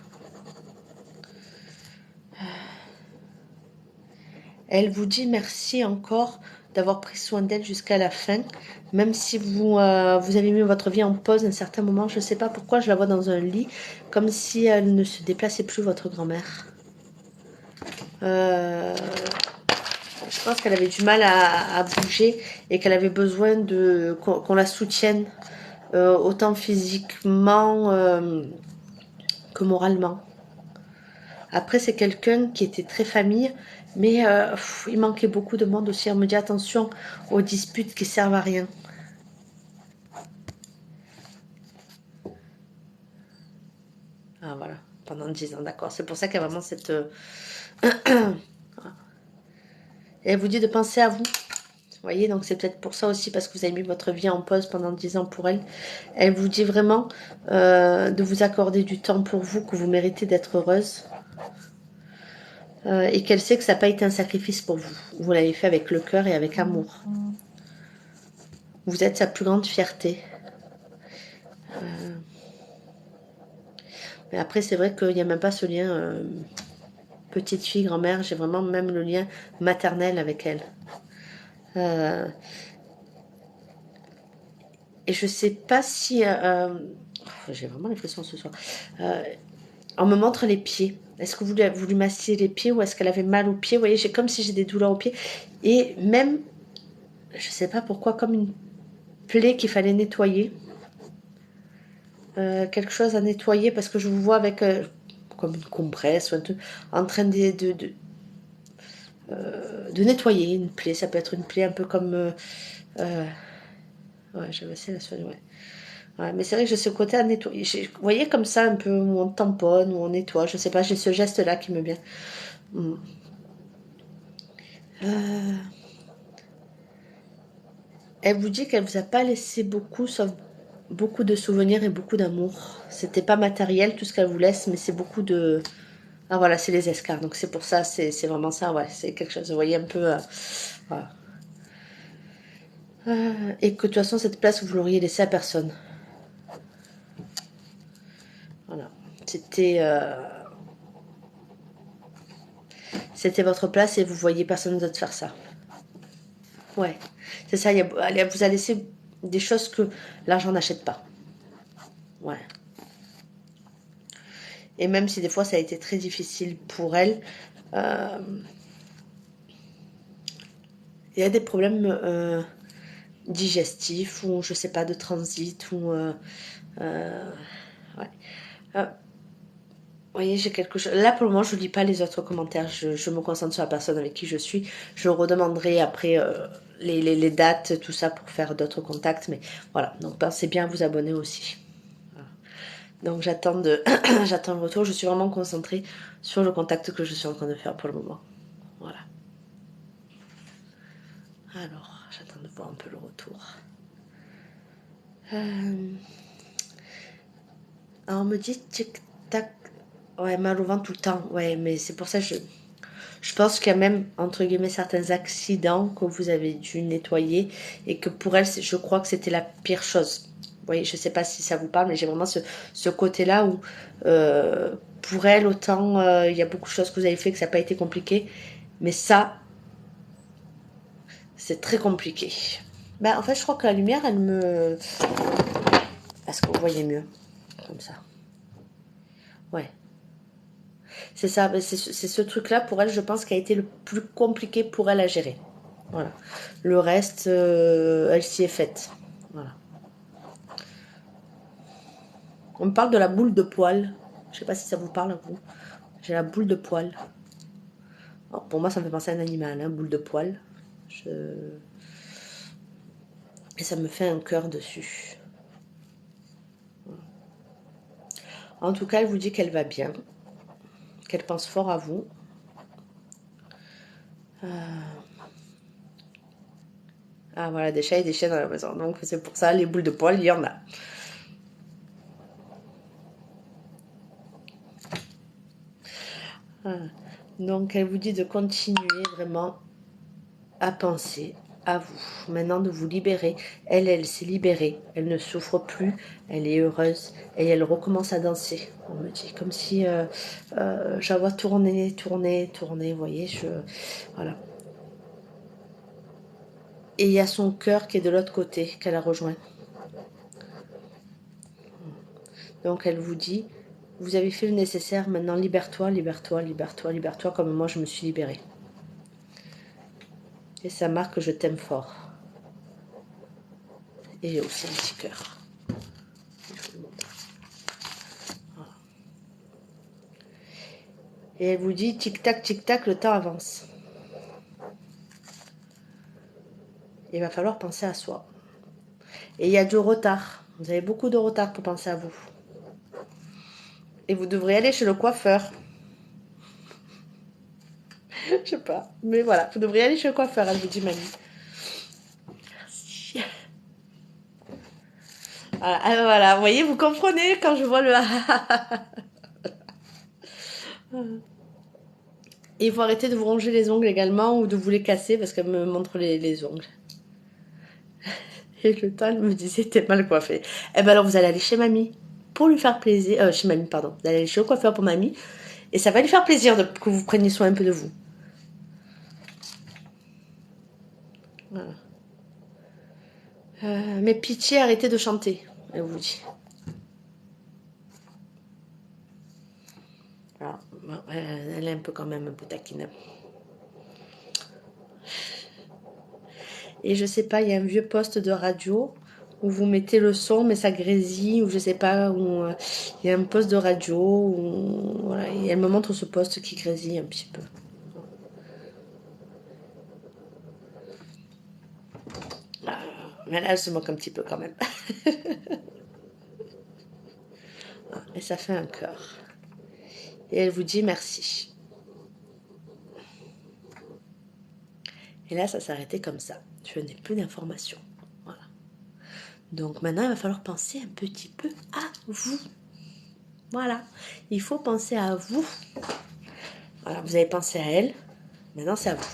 Elle vous dit merci encore d'avoir pris soin d'elle jusqu'à la fin. Même si vous avez mis votre vie en pause à un certain moment, je ne sais pas pourquoi, je la vois dans un lit, comme si elle ne se déplaçait plus, votre grand-mère. Je pense qu'elle avait du mal à bouger et qu'elle avait besoin qu'on la soutienne autant physiquement que moralement. Après, c'est quelqu'un qui était très famille, mais il manquait beaucoup de monde aussi. On me dit attention aux disputes qui servent à rien. Ah, voilà. pendant 10 ans, d'accord. C'est pour ça qu'il y a vraiment cette... Et elle vous dit de penser à vous. Vous voyez, donc c'est peut-être pour ça aussi, parce que vous avez mis votre vie en pause pendant 10 ans pour elle. Elle vous dit vraiment de vous accorder du temps pour vous, que vous méritez d'être heureuse. Et qu'elle sait que ça n'a pas été un sacrifice pour vous. Vous l'avez fait avec le cœur et avec amour. Vous êtes sa plus grande fierté. Mais après, c'est vrai qu'il n'y a même pas ce lien petite fille, grand-mère. J'ai vraiment même le lien maternel avec elle. Et je sais pas si... j'ai vraiment l'impression ce soir. On me montre les pieds. Est-ce que vous lui massiez les pieds ou est-ce qu'elle avait mal aux pieds? Vous voyez, j'ai comme si j'ai des douleurs aux pieds. Et même, je sais pas pourquoi, comme une plaie qu'il fallait nettoyer. Quelque chose à nettoyer parce que je vous vois avec comme une compresse ou un truc, en train de nettoyer une plaie. Ça peut être une plaie un peu comme... ouais, j'avais assez la soigne, ouais. Ouais, mais c'est vrai que j'ai ce côté à nettoyer. Vous voyez comme ça un peu où on tamponne, où on nettoie. Je sais pas, j'ai ce geste-là qui me vient. Mm. Elle vous dit qu'elle vous a pas laissé beaucoup, sauf beaucoup de souvenirs et beaucoup d'amour. C'était pas matériel tout ce qu'elle vous laisse, mais c'est beaucoup de... Ah voilà, c'est les escarres. Donc c'est pour ça, c'est vraiment ça, ouais. C'est quelque chose, vous voyez, un peu... voilà. Et que de toute façon, cette place, vous l'auriez laissée à personne. Voilà. C'était votre place et vous voyez personne d'autre faire ça. Ouais, c'est ça. Elle vous a laissé des choses que l'argent n'achète pas. Ouais. Et même si des fois ça a été très difficile pour elle, il y a des problèmes digestifs ou je sais pas de transit ou ouais. Vous voyez, j'ai quelque chose. Là, pour le moment, je ne lis pas les autres commentaires. Je me concentre sur la personne avec qui je suis. Je redemanderai après les dates, tout ça, pour faire d'autres contacts. Mais voilà, donc pensez bien à vous abonner aussi. Voilà. Donc j'attends j'attends le retour. Je suis vraiment concentrée sur le contact que je suis en train de faire pour le moment. Voilà. Alors, j'attends de voir un peu le retour. Alors, on me dit tic-tac. Ouais, mal au ventre tout le temps. Ouais, mais c'est pour ça que je pense qu'il y a même, entre guillemets, certains accidents que vous avez dû nettoyer et que pour elle, je crois que c'était la pire chose. Vous voyez, je ne sais pas si ça vous parle, mais j'ai vraiment ce côté-là où, pour elle, autant, il y a beaucoup de choses que vous avez fait que ça n'a pas été compliqué. Mais ça, c'est très compliqué. Ben, en fait, je crois que la lumière, elle me... Est-ce que vous voyez mieux? Comme ça. Ouais. C'est ça, c'est ce truc-là pour elle, je pense, qui a été le plus compliqué pour elle à gérer. Voilà. Le reste, elle s'y est faite. Voilà. On me parle de la boule de poil. Je sais pas si ça vous parle à vous. J'ai la boule de poil. Alors, pour moi, ça me fait penser à un animal, hein, boule de poil. Et ça me fait un cœur dessus. En tout cas, elle vous dit qu'elle va bien, qu'elle pense fort à vous. Ah voilà, des chats et des chiens dans la maison. Donc c'est pour ça, les boules de poil, il y en a. Donc elle vous dit de continuer vraiment à penser à vous. Maintenant de vous libérer. Elle s'est libérée. Elle ne souffre plus. Elle est heureuse. Et elle recommence à danser. On me dit comme si je la vois tourner, tourner, tourner. Vous voyez, voilà. Et il y a son cœur qui est de l'autre côté, qu'elle a rejoint. Donc elle vous dit, vous avez fait le nécessaire, maintenant libère-toi, libère-toi, libère-toi, libère-toi comme moi je me suis libérée. Et ça marque que je t'aime fort. Et j'ai aussi un petit cœur. Voilà. Et elle vous dit, tic-tac, tic-tac, le temps avance. Il va falloir penser à soi. Et il y a du retard. Vous avez beaucoup de retard pour penser à vous. Et vous devrez aller chez le coiffeur. Je sais pas. Mais voilà, vous devriez aller chez le coiffeur, elle vous dit mamie. Merci. Voilà, ah, voilà, vous voyez, vous comprenez quand je vois le Et il faut arrêter de vous ronger les ongles également ou de vous les casser parce qu'elle me montre les ongles. Et le temps, elle me disait, t'es mal coiffée. Eh ben alors, vous allez aller chez mamie pour lui faire plaisir. Chez mamie, pardon. Vous allez aller chez le coiffeur pour mamie. Et ça va lui faire plaisir que vous preniez soin un peu de vous. Voilà. Mais pitié, arrêtez de chanter, elle vous dit. Alors, elle est un peu quand même un peu taquine. Et je sais pas, il y a un vieux poste de radio où vous mettez le son, mais ça grésille, ou je sais pas, où il y a un poste de radio, où, voilà, et elle me montre ce poste qui grésille un petit peu. Mais là, elle se moque un petit peu quand même. Et ça fait un cœur. Et elle vous dit merci. Et là, ça s'arrêtait comme ça. Je n'ai plus d'informations. Voilà. Donc maintenant, il va falloir penser un petit peu à vous. Voilà. Il faut penser à vous. Voilà, vous avez pensé à elle. Maintenant, c'est à vous.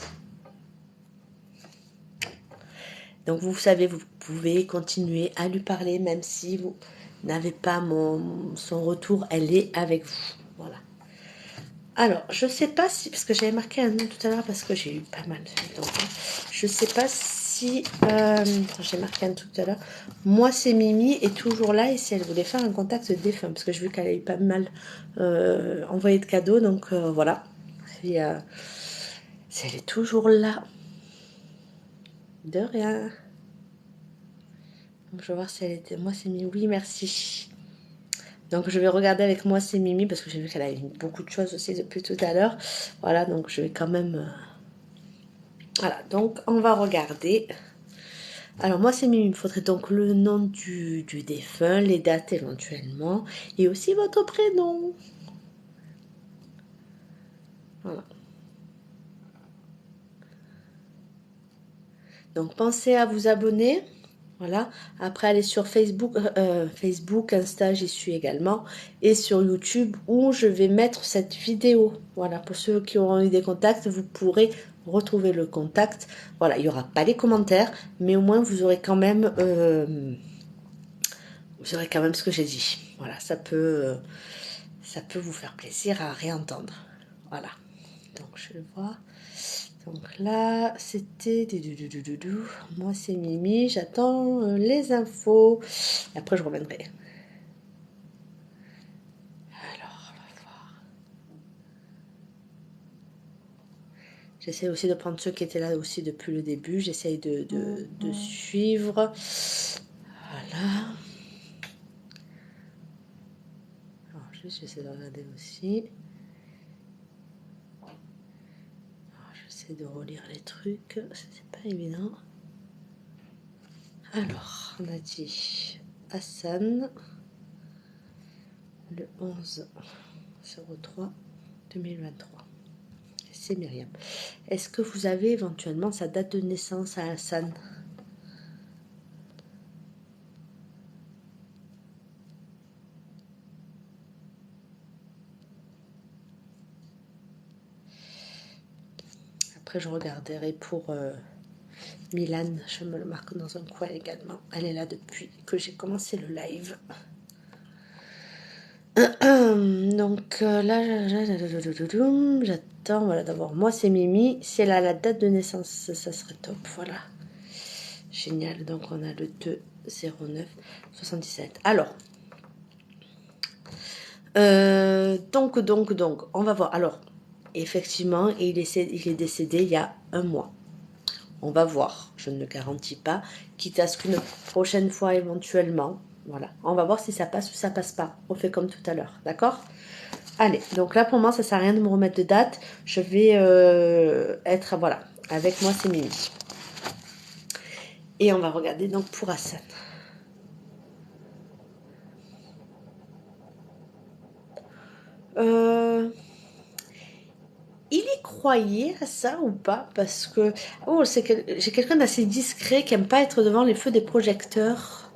Donc vous savez, vous pouvez continuer à lui parler, même si vous n'avez pas son retour, elle est avec vous. Voilà. Alors, je sais pas si, parce que j'avais marqué un nom tout à l'heure, parce que j'ai eu pas mal de temps. Je sais pas si, j'ai marqué un truc tout à l'heure. Moi, c'est Mimi est toujours là et si elle voulait faire un contact défunt, parce que je vu qu'elle a eu pas mal envoyé de cadeaux, donc voilà. Si elle est toujours là, de rien. Donc, je vais voir si elle était. Moi, c'est Mimi. Oui, merci. Donc, je vais regarder avec moi, c'est Mimi, parce que j'ai vu qu'elle a eu beaucoup de choses aussi depuis tout à l'heure. Voilà, donc je vais quand même. Voilà, donc on va regarder. Alors, moi, c'est Mimi. Il me faudrait donc le nom du défunt, les dates éventuellement, et aussi votre prénom. Voilà. Donc, pensez à vous abonner. Voilà. Après, allez sur Facebook, Insta, j'y suis également. Et sur YouTube, où je vais mettre cette vidéo. Voilà. Pour ceux qui auront eu des contacts, vous pourrez retrouver le contact. Voilà. Il n'y aura pas les commentaires, mais au moins, vous aurez quand même, ce que j'ai dit. Voilà. Ça peut vous faire plaisir à réentendre. Voilà. Donc, je vais voir. Donc là, c'était... Moi, c'est Mimi. J'attends les infos. Et après, je reviendrai. Alors, on va voir. J'essaie aussi de prendre ceux qui étaient là aussi depuis le début. J'essaie de suivre. Voilà. Alors, juste, j'essaie de regarder aussi. J'essaie de relire les trucs. C'est pas évident. Alors, on a dit Hassan, le 11/03/2023. C'est Myriam. Est-ce que vous avez éventuellement sa date de naissance à Hassan? Après, je regarderai pour Milan. Je me le marque dans un coin également. Elle est là depuis que j'ai commencé le live. Donc là, j'attends voilà, d'avoir. Moi, c'est Mimi. Si elle a la date de naissance, ça serait top. Voilà. Génial. Donc, on a le 2/09/77. Alors, donc, on va voir. Alors, effectivement, il est décédé il y a un mois. On va voir. Je ne le garantis pas. Quitte à ce qu'une prochaine fois, éventuellement, voilà. On va voir si ça passe ou ça passe pas. On fait comme tout à l'heure. D'accord? Allez. Donc là, pour moi, ça sert à rien de me remettre de date. Je vais être, voilà. Avec moi, c'est Mimi. Et on va regarder donc pour Hassan. Il y croyait à ça ou pas? Parce que j'ai quelqu'un d'assez discret qui aime pas être devant les feux des projecteurs.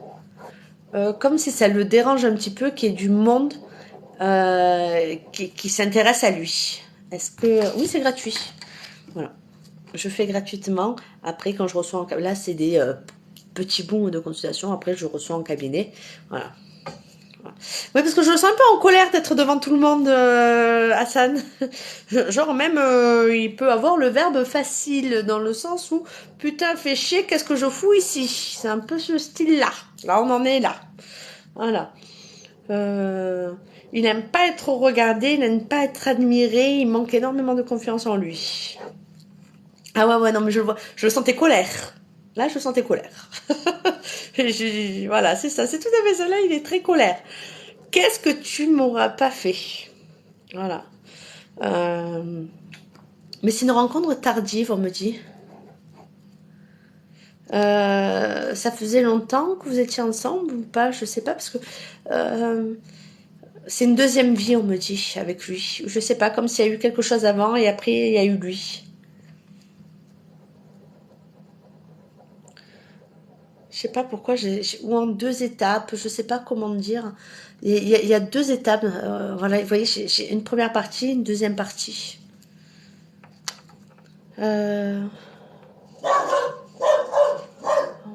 Comme si ça le dérange un petit peu qu'il y ait du monde qui s'intéresse à lui. Est-ce que... Oui, c'est gratuit. Voilà. Je fais gratuitement. Après, quand je reçois là, c'est des petits bons de consultation. Après, je reçois en cabinet. Voilà. Oui, parce que je le sens un peu en colère d'être devant tout le monde, Hassan. Genre même, il peut avoir le verbe facile dans le sens où putain, fais chier, qu'est-ce que je fous ici? C'est un peu ce style-là. Là, on en est là. Voilà. Il n'aime pas être regardé, il n'aime pas être admiré, il manque énormément de confiance en lui. Ah ouais, non, mais je le vois, je le sentais colère. Là, je sentais colère. Voilà, c'est ça, c'est tout à fait ça. Là, il est très colère. Qu'est-ce que tu m'auras pas fait? Voilà. Mais c'est une rencontre tardive, on me dit. Ça faisait longtemps que vous étiez ensemble ou pas? Je sais pas, parce que c'est une deuxième vie, on me dit, avec lui. Je sais pas, comme s'il y a eu quelque chose avant et après il y a eu lui. Je sais pas pourquoi, ou en deux étapes, je sais pas comment dire. Il y a deux étapes. Voilà, vous voyez, j'ai une première partie, une deuxième partie. On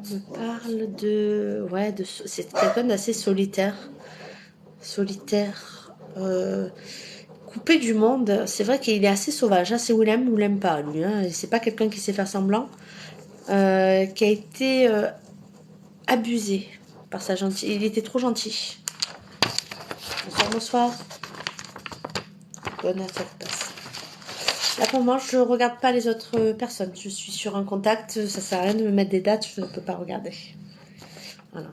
me parle de... Ouais, c'est quelqu'un d'assez solitaire. Solitaire. Coupé du monde. C'est vrai qu'il est assez sauvage. Hein. C'est ou l'aime pas, lui. Hein. C'est pas quelqu'un qui sait faire semblant. Qui a été abusé par sa gentillesse. Il était trop gentil. Bonsoir, bonsoir. Bonne heure, ça passe. Là, pour moi, je regarde pas les autres personnes. Je suis sur un contact. Ça sert à rien de me mettre des dates. Je ne peux pas regarder. Voilà.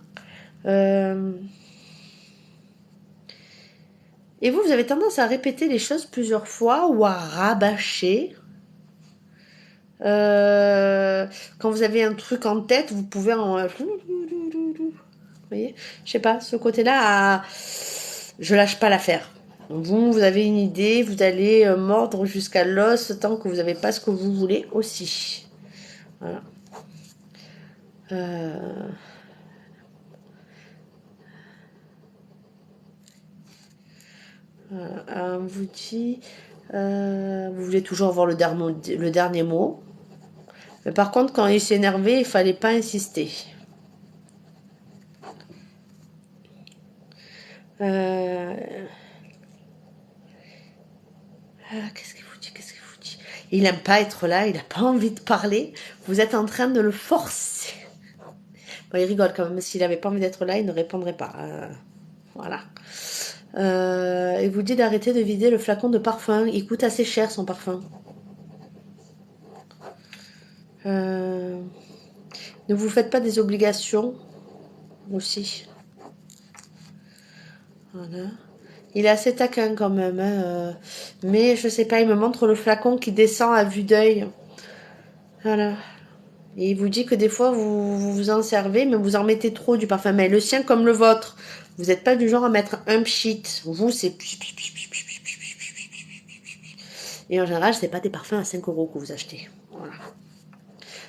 Et vous avez tendance à répéter les choses plusieurs fois ou à rabâcher. Quand vous avez un truc en tête, vous pouvez en... Vous voyez? Je sais pas, ce côté-là, je lâche pas l'affaire. Vous avez une idée, vous allez mordre jusqu'à l'os tant que vous n'avez pas ce que vous voulez aussi. Voilà. On vous dit... vous voulez toujours avoir le dernier mot. Mais par contre, quand il s'énervait, il fallait pas insister. Qu'est-ce qu'il vous dit? Il n'aime pas être là, il n'a pas envie de parler. Vous êtes en train de le forcer. Bon, il rigole quand même. S'il n'avait pas envie d'être là, il ne répondrait pas. Voilà. Il vous dit d'arrêter de vider le flacon de parfum. Il coûte assez cher, son parfum. Ne vous faites pas des obligations aussi. Voilà. Il est assez taquin quand même. Hein. Mais je sais pas, il me montre le flacon qui descend à vue d'œil. Voilà. Et il vous dit que des fois, vous en servez, mais vous en mettez trop du parfum. Mais le sien comme le vôtre. Vous n'êtes pas du genre à mettre un pchit. Vous, c'est... Et en général, c'est pas des parfums à 5 € que vous achetez. Voilà.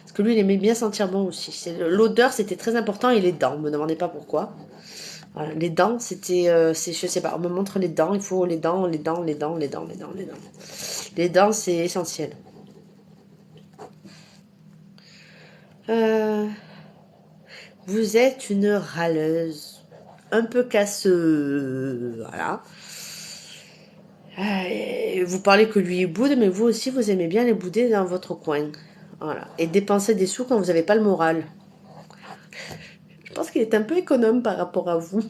Parce que lui, il aimait bien sentir bon aussi. L'odeur, c'était très important. Et les dents, ne me demandez pas pourquoi. Voilà, les dents, c'était... je sais pas, on me montre les dents. Il faut les dents. Les dents, c'est essentiel. Vous êtes une râleuse. Un peu casseuse. Voilà. Vous parlez que lui il boude, mais vous aussi, vous aimez bien les bouder dans votre coin. Voilà. Et dépenser des sous quand vous n'avez pas le moral. Je pense qu'il est un peu économe par rapport à vous.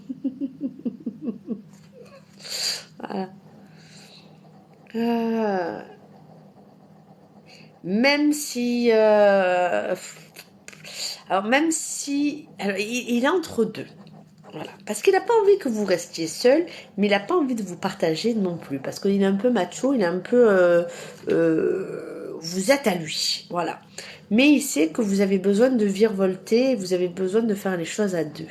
Voilà. Même si... alors, même si... Alors, il est entre deux. Voilà. Parce qu'il n'a pas envie que vous restiez seul, mais il n'a pas envie de vous partager non plus. Parce qu'il est un peu macho, il est un peu... vous êtes à lui. Voilà. Mais il sait que vous avez besoin de virevolter, vous avez besoin de faire les choses à deux.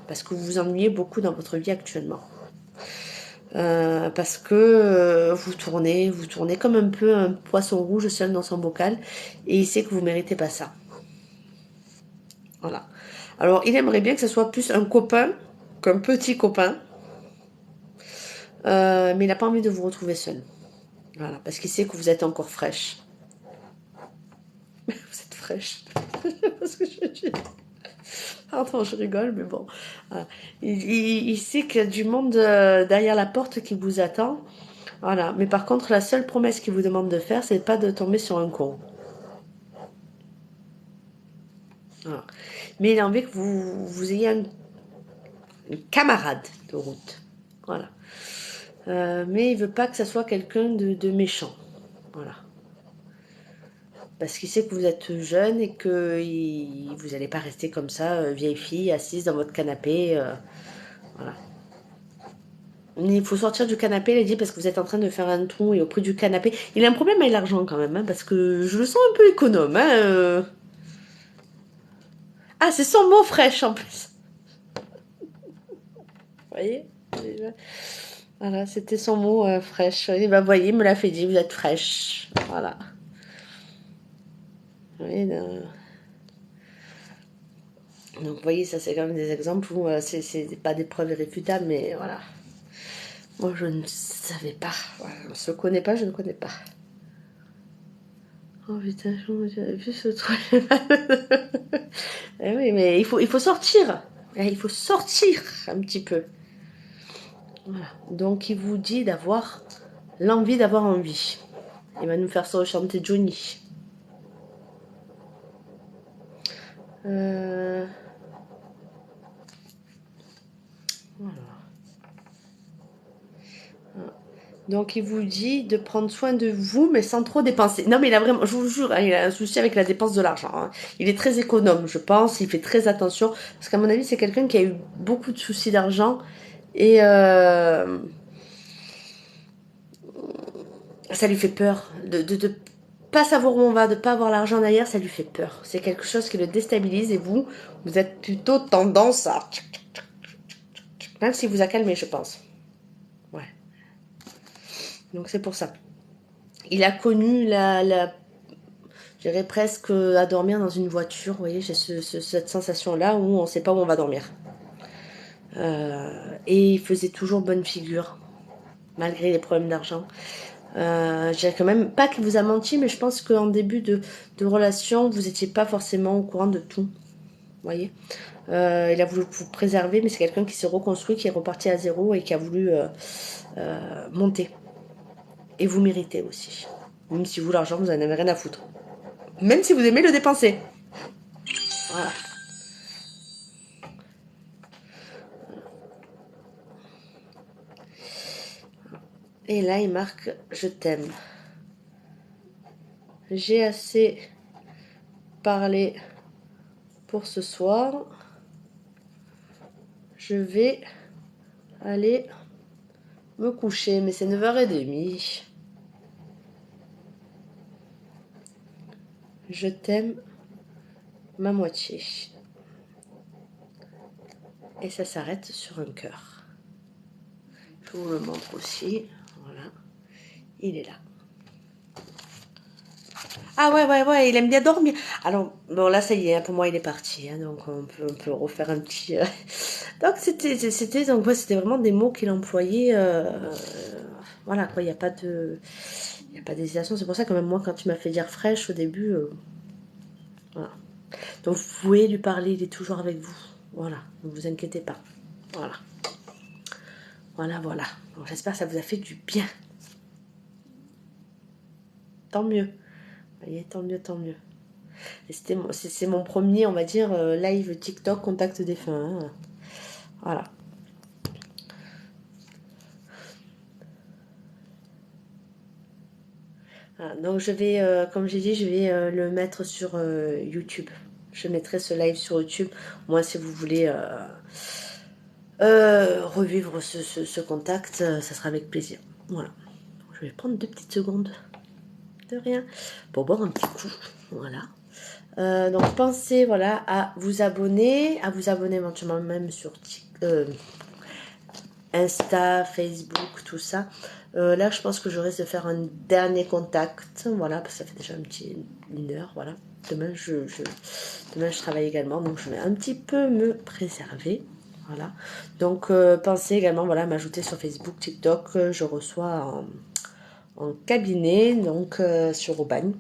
Parce que vous vous ennuyez beaucoup dans votre vie actuellement. Parce que vous tournez comme un peu un poisson rouge seul dans son bocal et il sait que vous méritez pas ça. Voilà. Alors il aimerait bien que ce soit plus un copain qu'un petit copain, mais il n'a pas envie de vous retrouver seul. Voilà, parce qu'il sait que vous êtes encore fraîche. Vous êtes fraîche. Parce que pardon, je rigole, mais bon. Voilà. Il sait qu'il y a du monde derrière la porte qui vous attend. Voilà. Mais par contre, la seule promesse qu'il vous demande de faire, c'est pas de tomber sur un con. Voilà. Mais il a envie que vous ayez un camarade de route. Voilà. Mais il veut pas que ça soit quelqu'un de méchant. Voilà. Parce qu'il sait que vous êtes jeune et que vous n'allez pas rester comme ça, vieille fille, assise dans votre canapé. Voilà. Il faut sortir du canapé, il a dit, parce que vous êtes en train de faire un trou et au prix du canapé. Il a un problème avec l'argent quand même, hein, parce que je le sens un peu économe. Hein. Ah, c'est son mot fraîche en plus. Vous voyez? Voilà, c'était son mot fraîche. Et bah, vous voyez, il me l'a fait dire, vous êtes fraîche. Voilà. Vous voyez, donc, vous voyez, ça c'est quand même des exemples où c'est pas des preuves irréfutables, mais voilà. Moi, je ne savais pas. Voilà, on se connaît pas, je ne connais pas. Oh putain, j'avais vu ce truc. Eh oui, mais il faut sortir. Il faut sortir un petit peu. Voilà. Donc, il vous dit d'avoir l'envie d'avoir envie. Il va nous faire ça chanter Johnny. Voilà. Donc, il vous dit de prendre soin de vous, mais sans trop dépenser. Non, mais il a vraiment, je vous jure, hein, il a un souci avec la dépense de l'argent. Hein. Il est très économe, je pense. Il fait très attention. Parce qu'à mon avis, c'est quelqu'un qui a eu beaucoup de soucis d'argent. Et ça lui fait peur. De pas savoir où on va, de pas avoir l'argent derrière, ça lui fait peur. C'est quelque chose qui le déstabilise. Et vous êtes plutôt tendance à... Même s'il vous a calmé, je pense. Ouais. Donc, c'est pour ça. Il a connu j'irais presque à dormir dans une voiture. Vous voyez, j'ai cette sensation-là où on ne sait pas où on va dormir. Et il faisait toujours bonne figure, malgré les problèmes d'argent. Je dirais quand même pas qu'il vous a menti, mais je pense qu'en début de relation, vous n'étiez pas forcément au courant de tout. Vous voyez, il a voulu vous préserver, mais c'est quelqu'un qui s'est reconstruit, qui est reparti à zéro et qui a voulu monter. Et vous méritez aussi. Même si vous, l'argent, vous n'en avez rien à foutre. Même si vous aimez le dépenser. Voilà. Et là, il marque « Je t'aime ». J'ai assez parlé pour ce soir. Je vais aller me coucher, mais c'est 9h30. Je t'aime, ma moitié. Et ça s'arrête sur un cœur. Je vous le montre aussi. Voilà. Il est là. Ah ouais, il aime bien dormir. Alors, bon, là, ça y est, pour moi, il est parti. Hein, donc, on peut refaire un petit... Donc, c'était vraiment des mots qu'il employait. Voilà, quoi, il n'y a pas de... Il n'y a pas d'hésitation. C'est pour ça que même moi, quand tu m'as fait dire fraîche au début... voilà. Donc, vous pouvez lui parler, il est toujours avec vous. Voilà, ne vous inquiétez pas. Voilà. Voilà. Donc, j'espère que ça vous a fait du bien. Tant mieux. Vous voyez, tant mieux. C'est mon premier, on va dire, live TikTok contact défunt. Hein. Voilà. Donc je vais, comme j'ai dit, je vais le mettre sur YouTube. Je mettrai ce live sur YouTube. Moi, si vous voulez revivre ce contact, ça sera avec plaisir. Voilà. Donc, je vais prendre 2 petites secondes. De rien. Pour boire un petit coup. Voilà. Donc pensez à vous abonner éventuellement même sur Insta, Facebook, tout ça. Là, je pense que je risque de faire un dernier contact. Voilà, parce que ça fait déjà une heure. Voilà. Demain, je travaille également, donc je vais un petit peu me préserver. Voilà. Donc, pensez également voilà, à m'ajouter sur Facebook, TikTok. Je reçois en cabinet, donc sur Aubagne.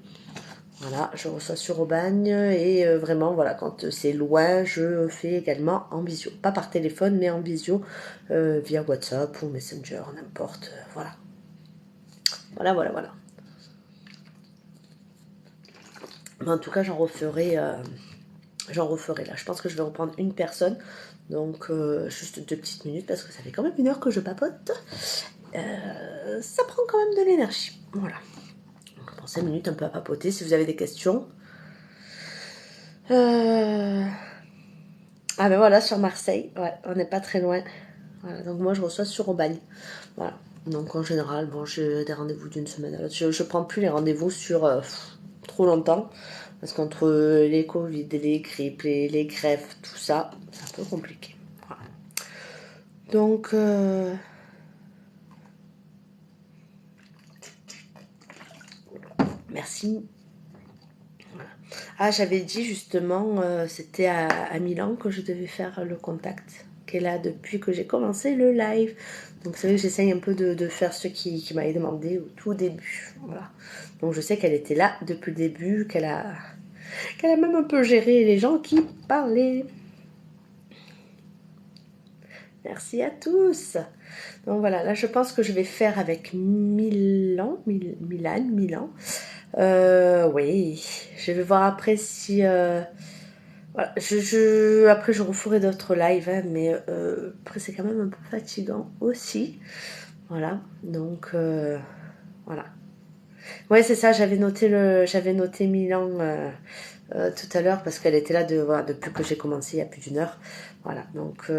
Voilà, je reçois sur Aubagne et vraiment, voilà, quand c'est loin, je fais également en visio. Pas par téléphone, mais en visio via WhatsApp ou Messenger, n'importe. Voilà. Voilà. Mais en tout cas, j'en referai là. Je pense que je vais reprendre une personne. Donc, juste 2 petites minutes parce que ça fait quand même 1 heure que je papote. Ça prend quand même de l'énergie. Voilà. Donc, pour 5 minutes, un peu à papoter. Si vous avez des questions. Ah ben voilà, sur Marseille. Ouais, on n'est pas très loin. Voilà, donc moi, je reçois sur Aubagne. Voilà. Donc en général, bon, j'ai des rendez-vous d'une semaine à l'autre. Je prends plus les rendez-vous sur trop longtemps. Parce qu'entre les Covid, les grippes, les greffes, tout ça, c'est un peu compliqué. Voilà. Donc, merci. Voilà. Ah, j'avais dit justement, c'était à Milan que je devais faire le contact, qui est là depuis que j'ai commencé le live. Donc c'est vrai que j'essaye un peu de faire ce qui m'avait demandé au tout début. Voilà. Donc je sais qu'elle était là depuis le début, qu'elle a même un peu géré les gens qui parlaient. Merci à tous. Donc voilà, là je pense que je vais faire avec Milan. Oui, je vais voir après si... voilà, après je referai d'autres lives, hein, mais après c'est quand même un peu fatigant aussi. Voilà, donc voilà. Ouais, c'est ça, j'avais noté Milan tout à l'heure parce qu'elle était là voilà, depuis que j'ai commencé il y a plus d'1 heure. Voilà, donc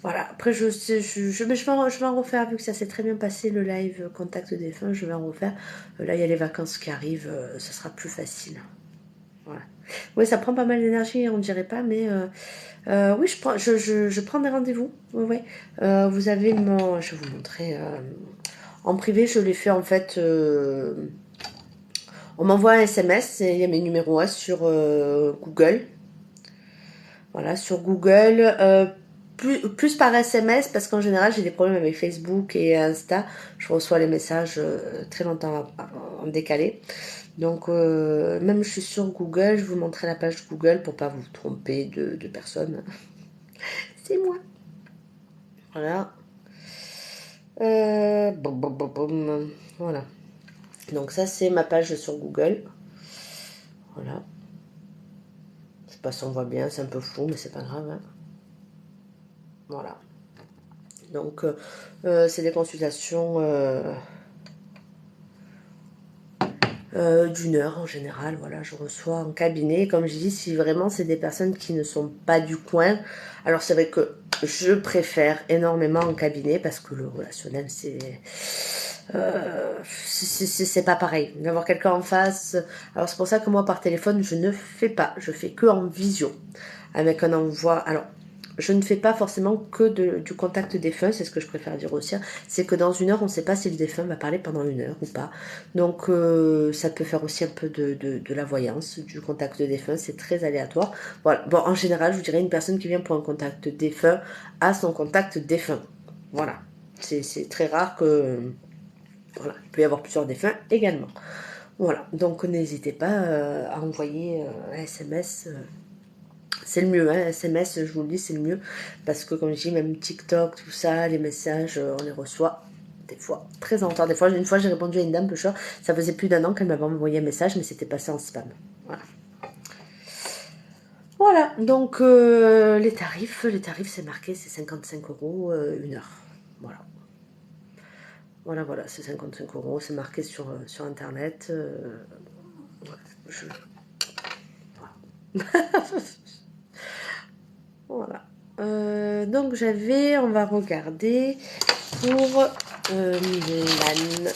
voilà. Après, je vais en refaire vu que ça s'est très bien passé le live Contact défunt. Je vais en refaire. Là, il y a les vacances qui arrivent, ça sera plus facile. Voilà. Oui, ça prend pas mal d'énergie, on dirait pas, mais oui, je prends des rendez-vous. Oui, oui. Vous avez mon. Je vais vous montrer. En privé, je l'ai fait en fait. On m'envoie un SMS et il y a mes numéros 1 sur Google. Voilà, sur Google. Plus par SMS parce qu'en général j'ai des problèmes avec Facebook et Insta. Je reçois les messages très longtemps en décalé. Donc même je suis sur Google, je vous montrerai la page Google pour pas vous tromper de personne. C'est moi. Voilà. Voilà. Donc ça c'est ma page sur Google. Voilà. Je sais pas si on voit bien, c'est un peu flou mais c'est pas grave. Hein. Voilà. Donc c'est des consultations d'1 heure en général. Voilà, je reçois en cabinet. Comme je dis, si vraiment c'est des personnes qui ne sont pas du coin, alors c'est vrai que je préfère énormément en cabinet parce que le relationnel c'est pas pareil. D'avoir quelqu'un en face. Alors c'est pour ça que moi par téléphone je ne fais pas. Je fais que en visio avec un envoi. Alors je ne fais pas forcément que du contact défunt, c'est ce que je préfère dire aussi. C'est que dans 1 heure, on ne sait pas si le défunt va parler pendant 1 heure ou pas. Donc ça peut faire aussi un peu de la voyance, du contact défunt, c'est très aléatoire. Voilà. Bon, en général, je vous dirais une personne qui vient pour un contact défunt a son contact défunt. Voilà. C'est très rare que... Voilà. Il peut y avoir plusieurs défunts également. Voilà. Donc n'hésitez pas à envoyer un SMS... c'est le mieux, hein, SMS, je vous le dis, c'est le mieux. Parce que, comme je dis, même TikTok, tout ça, les messages, on les reçoit des fois très en retard. Des fois, une fois, j'ai répondu à une dame, peu cher, ça faisait plus d'1 an qu'elle m'avait envoyé un message, mais c'était passé en spam. Voilà. Voilà, donc les tarifs, c'est marqué, c'est 55 euros 1 heure. Voilà. Voilà, c'est 55 euros, c'est marqué sur Internet. Voilà, voilà. Voilà. Donc on va regarder pour Milan.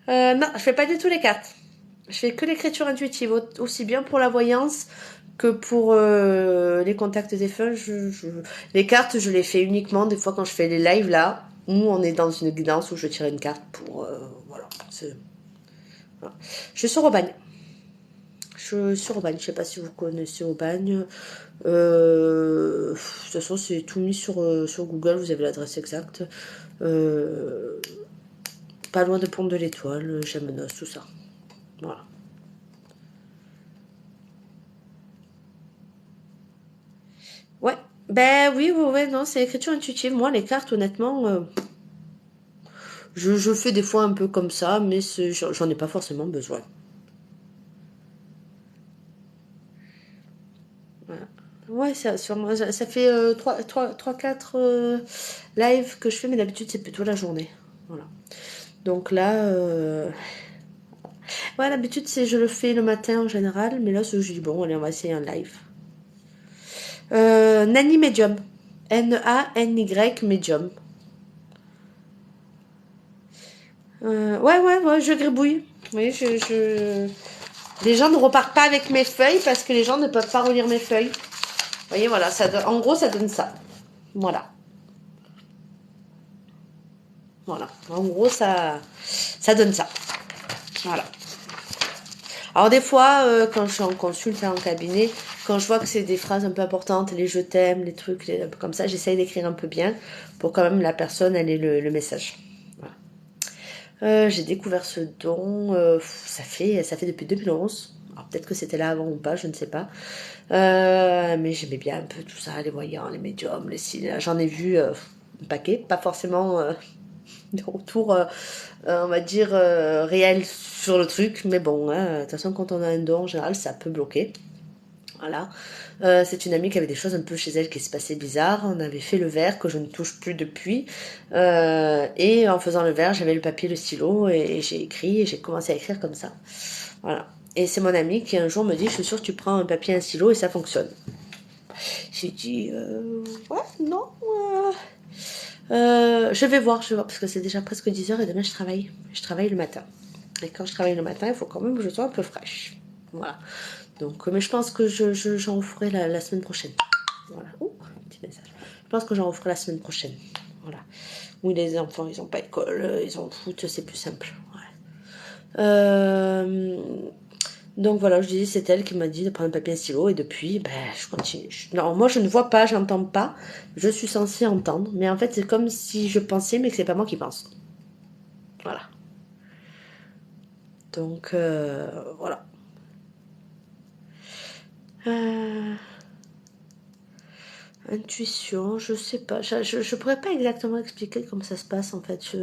Non, je fais pas du tout les cartes. Je fais que l'écriture intuitive, aussi bien pour la voyance que pour les contacts défunts. Les cartes, je les fais uniquement des fois quand je fais les lives là, où on est dans une guidance où je tire une carte pour... voilà. Voilà. Je suis sur Aubagne. Je suis sur Aubagne, je sais pas si vous connaissez Aubagne. De toute façon, c'est tout mis sur Google, vous avez l'adresse exacte. Euh, Pas loin de Pont de l'Étoile, Chamenos, tout ça. Voilà. Ouais, ben oui, ouais, ouais, non, c'est l'écriture intuitive. Moi, les cartes, honnêtement, je fais des fois un peu comme ça, mais j'en ai pas forcément besoin. Voilà. Ouais, ça fait 3-4 lives que je fais, mais d'habitude, c'est plutôt la journée. Voilà. Donc là, ouais, d'habitude, je le fais le matin en général, mais là, je dis, bon, allez, on va essayer un live. Nani Medium. Nany Medium. Ouais, ouais, ouais, je gribouille. Oui, les gens ne repartent pas avec mes feuilles parce que les gens ne peuvent pas relire mes feuilles. Vous voyez, voilà, en gros, ça donne ça. Voilà. Voilà. En gros, ça donne ça. Voilà. Alors, des fois, quand je suis en consulte, en cabinet, quand je vois que c'est des phrases un peu importantes, les je t'aime, les trucs, un peu comme ça, j'essaye d'écrire un peu bien pour quand même la personne, elle ait le message. Voilà. J'ai découvert ce don, ça fait depuis 2011. Alors peut-être que c'était là avant ou pas, je ne sais pas. Mais j'aimais bien un peu tout ça, les voyants, les médiums, les signes. J'en ai vu un paquet, pas forcément de retour, on va dire, réel sur le truc. Mais bon, hein, de toute façon, quand on a un don, en général, ça peut bloquer. Voilà. C'est une amie qui avait des choses un peu chez elle qui se passaient bizarres. On avait fait le verre que je ne touche plus depuis. Et en faisant le verre, j'avais le papier, le stylo et j'ai écrit et j'ai commencé à écrire comme ça. Voilà. Et c'est mon amie qui un jour me dit, je suis sûre que tu prends un papier et un stylo et ça fonctionne. J'ai dit, ouais, non. Je vais voir, parce que c'est déjà presque 10 heures et demain je travaille. Je travaille le matin. Et quand je travaille le matin, il faut quand même que je sois un peu fraîche. Voilà. Donc, mais je pense que j'en ferai la semaine prochaine. Voilà. Ouh, petit message. Je pense que j'en ferai la semaine prochaine. Voilà. Oui, les enfants, ils n'ont pas école, ils en foutent, c'est plus simple. Ouais. Donc voilà, je disais, c'est elle qui m'a dit de prendre un papier et un stylo, et depuis, ben, je continue. Non, moi je ne vois pas, j'entends pas, je suis censée entendre, mais en fait c'est comme si je pensais, mais que c'est pas moi qui pense. Voilà. Donc voilà. Euh, Intuition, je sais pas, je pourrais pas exactement expliquer comment ça se passe en fait.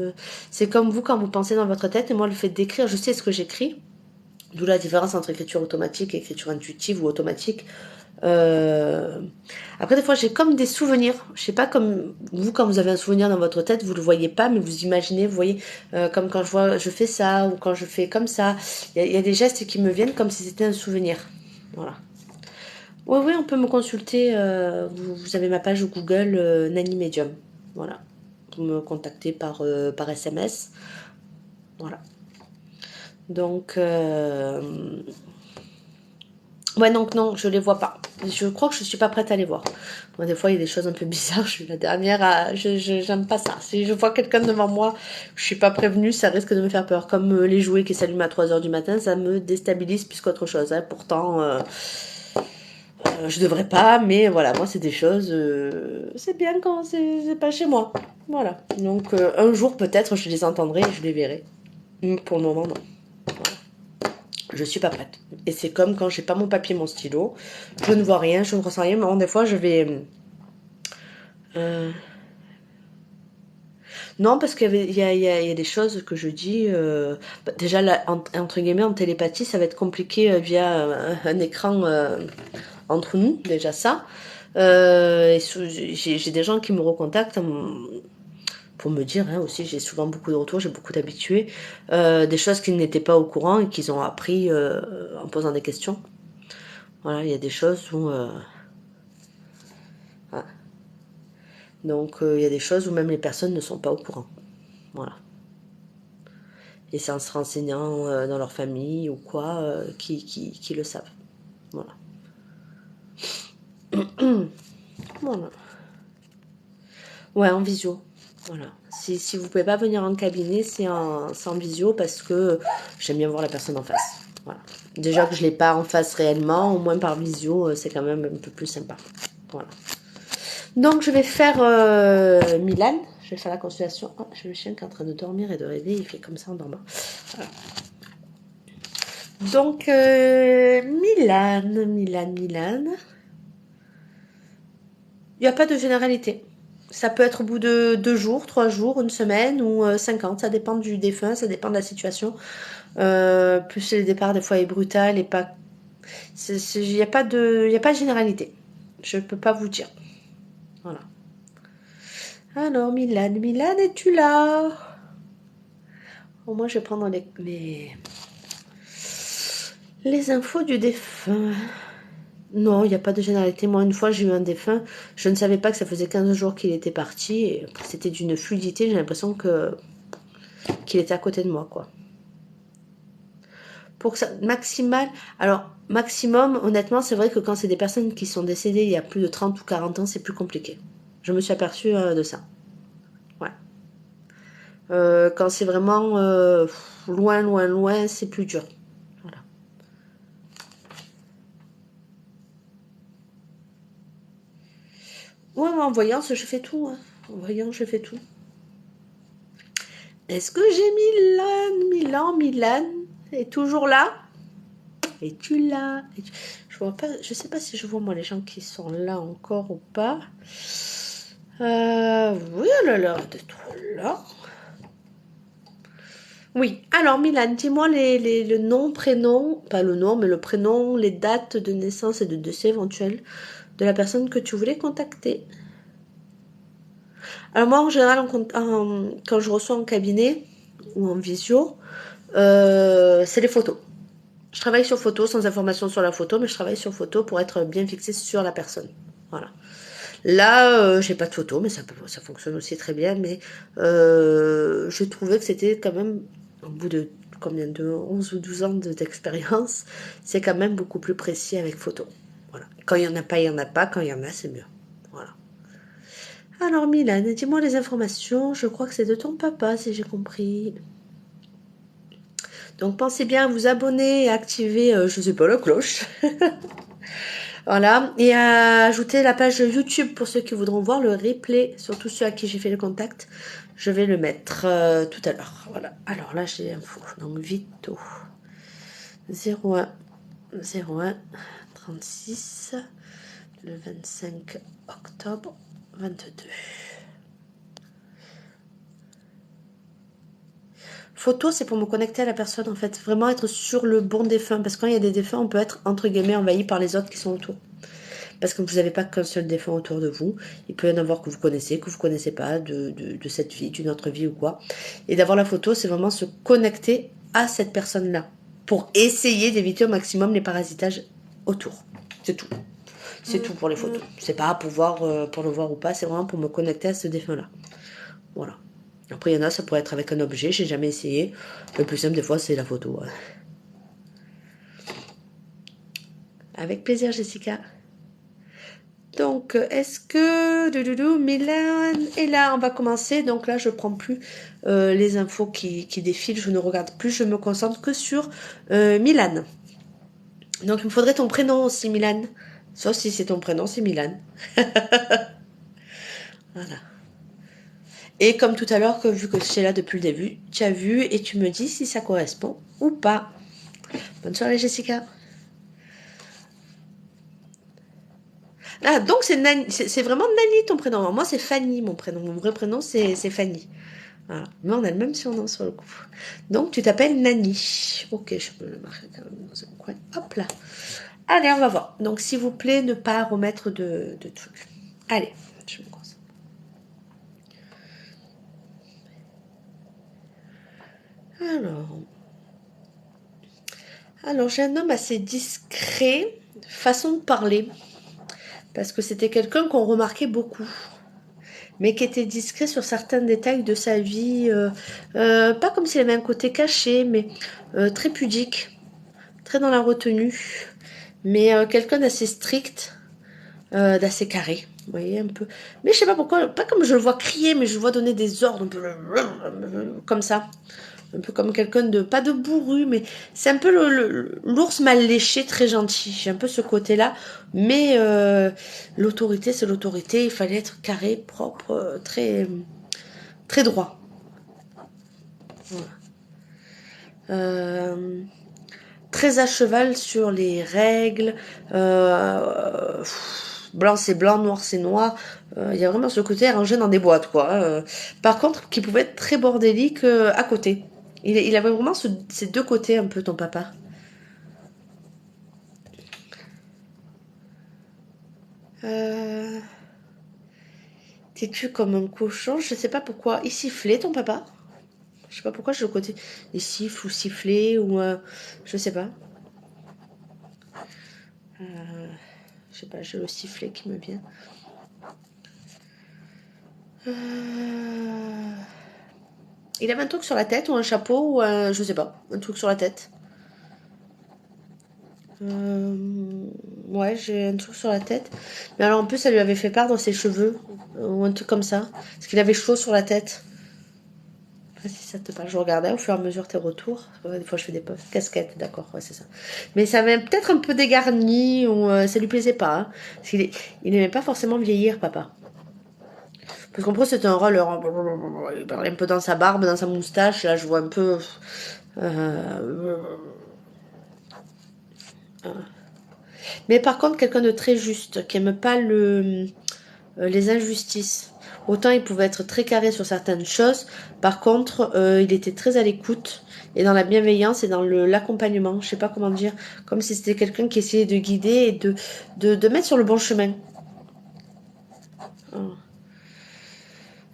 C'est comme vous quand vous pensez dans votre tête, et moi le fait d'écrire, je sais ce que j'écris, d'où la différence entre écriture automatique et écriture intuitive ou automatique. Euh, Après, des fois, j'ai comme des souvenirs. Je sais pas, comme vous, quand vous avez un souvenir dans votre tête, vous le voyez pas, mais vous imaginez, vous voyez, comme quand je fais ça, ou quand je fais comme ça. Il y a des gestes qui me viennent comme si c'était un souvenir. Voilà. Oui, oui, on peut me consulter. Vous avez ma page Google Nany Medium. Voilà. Vous me contactez par SMS. Voilà. Donc, ouais, donc non, je les vois pas. Je crois que je suis pas prête à les voir. Moi, des fois, il y a des choses un peu bizarres. Je suis la dernière à. J'aime pas ça. Si je vois quelqu'un devant moi, je suis pas prévenue, ça risque de me faire peur. Comme les jouets qui s'allument à 3 heures du matin, ça me déstabilise plus qu'autre chose. Hein. Pourtant, je devrais pas, mais voilà, moi, c'est des choses. C'est bien quand c'est pas chez moi. Voilà. Donc, un jour, peut-être, je les entendrai et je les verrai. Mais pour le moment, non. Je suis pas prête. Et c'est comme quand j'ai pas mon papier, mon stylo, je ne vois rien, je ne ressens rien. Mais des fois, je vais. Euh, non, parce qu'il y a des choses que je dis. Déjà, entre guillemets, en télépathie, ça va être compliqué via un écran entre nous, déjà ça. J'ai des gens qui me recontactent pour me dire hein, aussi, j'ai souvent beaucoup de retours, j'ai beaucoup d'habitués, des choses qu'ils n'étaient pas au courant et qu'ils ont appris en posant des questions. Voilà, il y a des choses où. Voilà. Donc il y a des choses où même les personnes ne sont pas au courant. Voilà. Et c'est en se renseignant dans leur famille ou quoi qui le savent. Voilà. Voilà. Ouais, en visio. Voilà. Si vous pouvez pas venir en cabinet, c'est en visio parce que j'aime bien voir la personne en face. Voilà. Déjà que je l'ai pas en face réellement, au moins par visio, c'est quand même un peu plus sympa. Voilà. Donc je vais faire Milan. Je vais faire la consultation. Oh, j'ai le chien qui est en train de dormir et de rêver. Il fait comme ça en dormant. Voilà. Donc Milan. Il n'y a pas de généralité. Ça peut être au bout de 2 jours, 3 jours, une semaine ou 50. Ça dépend du défunt, ça dépend de la situation. Plus le départ des fois est brutal et pas. Il n'y a pas de généralité. Je ne peux pas vous dire. Voilà. Alors Milan, es-tu là? Au moins je vais prendre les infos du défunt. Non, il n'y a pas de généralité. Moi, une fois, j'ai eu un défunt. Je ne savais pas que ça faisait 15 jours qu'il était parti. Et c'était d'une fluidité. J'ai l'impression qu'il était à côté de moi, quoi. Pour que ça, maximal. Alors, maximum, honnêtement, c'est vrai que quand c'est des personnes qui sont décédées il y a plus de 30 ou 40 ans, c'est plus compliqué. Je me suis aperçue de ça. Ouais. Quand c'est vraiment loin, c'est plus dur. Voilà. Ouais, en voyance, je fais tout. Hein. En voyance, je fais tout. Est-ce que j'ai Milan est toujours là? Es-tu là? Je vois pas, je sais pas si je vois moi les gens qui sont là encore ou pas. Oui, oh là là, d'être là. Oui, alors Milan, dis-moi le nom, prénom, pas le nom, mais le prénom, les dates de naissance et de décès éventuels de la personne que tu voulais contacter. Alors moi, en général, quand je reçois en cabinet ou en visio, c'est les photos. Je travaille sur photo, sans information sur la photo, mais je travaille sur photo pour être bien fixé sur la personne. Voilà. Là, j'ai pas de photo, mais ça fonctionne aussi très bien. Mais je trouvais que c'était quand même, au bout de combien de 11 ou 12 ans d'expérience, c'est quand même beaucoup plus précis avec photo. Voilà. Quand il n'y en a pas, il n'y en a pas. Quand il y en a, c'est mieux. Voilà. Alors Milan, dis-moi les informations. Je crois que c'est de ton papa, si j'ai compris. Donc pensez bien à vous abonner et activer, je sais pas, la cloche. Voilà, et à ajouter la page YouTube pour ceux qui voudront voir le replay, surtout ceux à qui j'ai fait le contact. Je vais le mettre tout à l'heure. Voilà, alors là j'ai l'info. Donc Vito 01 01 36 le 25 octobre 22. Photo, c'est pour me connecter à la personne en fait, vraiment être sur le bon défunt, parce que quand il y a des défunts, on peut être entre guillemets envahi par les autres qui sont autour. Parce que vous n'avez pas qu'un seul défunt autour de vous. Il peut y en avoir que vous connaissez pas, de cette vie, d'une autre vie ou quoi. Et d'avoir la photo, c'est vraiment se connecter à cette personne-là. Pour essayer d'éviter au maximum les parasitages autour. C'est tout. C'est tout pour les photos. C'est pas pour voir, pour le voir ou pas, c'est vraiment pour me connecter à ce défunt-là. Voilà. Après, il y en a, ça pourrait être avec un objet, j'ai jamais essayé. Le plus simple, des fois, c'est la photo. Ouais. Avec plaisir, Jessica. Donc, est-ce que Milan est là? On va commencer. Donc là, je prends plus les infos qui défilent. Je ne regarde plus. Je me concentre que sur Milan. Donc, il me faudrait ton prénom aussi, Milan. Sauf si c'est ton prénom, c'est Milan. Voilà. Et comme tout à l'heure, vu que je là depuis le début, tu as vu et tu me dis si ça correspond ou pas. Bonne soirée, Jessica. Ah, donc c'est vraiment Nani ton prénom. Moi, c'est Fanny, mon prénom. Mon vrai prénom, c'est Fanny. Voilà. Mais on a le même surnom sur le coup. Donc, tu t'appelles Nani. Ok, je peux le marquer quand même dans un coin. Hop là. Allez, on va voir. Donc, s'il vous plaît, ne pas remettre de trucs. Allez, je me concentre. Alors j'ai un homme assez discret, façon de parler, parce que c'était quelqu'un qu'on remarquait beaucoup. mais qui était discret sur certains détails de sa vie. Pas comme s'il avait un côté caché, mais très pudique, très dans la retenue. Mais quelqu'un d'assez strict, d'assez carré. Vous voyez, un peu. Mais je sais pas pourquoi, pas comme je le vois crier, mais je le vois donner des ordres, un peu comme ça. Un peu comme quelqu'un de, pas de bourru, mais c'est un peu l'ours mal léché, très gentil. J'ai un peu ce côté-là. Mais l'autorité, c'est l'autorité. Il fallait être carré, propre, très, très droit. Voilà. Euh, Très à cheval sur les règles. Blanc c'est blanc, noir c'est noir. Il y a vraiment ce côté rangé dans des boîtes, quoi. Par contre, qui pouvait être très bordélique à côté. Il avait vraiment ces deux côtés un peu, ton papa. Euh, Têtu comme un cochon, je sais pas pourquoi. Il sifflait, ton papa. Je sais pas pourquoi j'ai le côté. Il siffle ou siffler ou. Je sais pas. Je sais pas, j'ai le sifflet qui me vient. Euh... Il avait un truc sur la tête ou un chapeau ou un, je sais pas, un truc sur la tête. Euh, ouais, j'ai un truc sur la tête. Mais alors en plus, ça lui avait fait perdre ses cheveux ou un truc comme ça. Parce qu'il avait chaud sur la tête. Je sais pas si ça te parle. Je regardais au fur et à mesure tes retours. Ouais, des fois, je fais des casquettes, d'accord, ouais, c'est ça. Mais ça avait peut-être un peu dégarni ou ça lui plaisait pas. Hein, parce il n'aimait pas forcément vieillir, papa. Parce qu'en plus, c'était un roller. Hein. Il parlait un peu dans sa barbe, dans sa moustache. Là, je vois un peu. Euh, Mais par contre, quelqu'un de très juste, qui aime pas les injustices. Autant il pouvait être très carré sur certaines choses, par contre, il était très à l'écoute et dans la bienveillance et dans l'accompagnement. Je sais pas comment dire, comme si c'était quelqu'un qui essayait de guider et de mettre sur le bon chemin.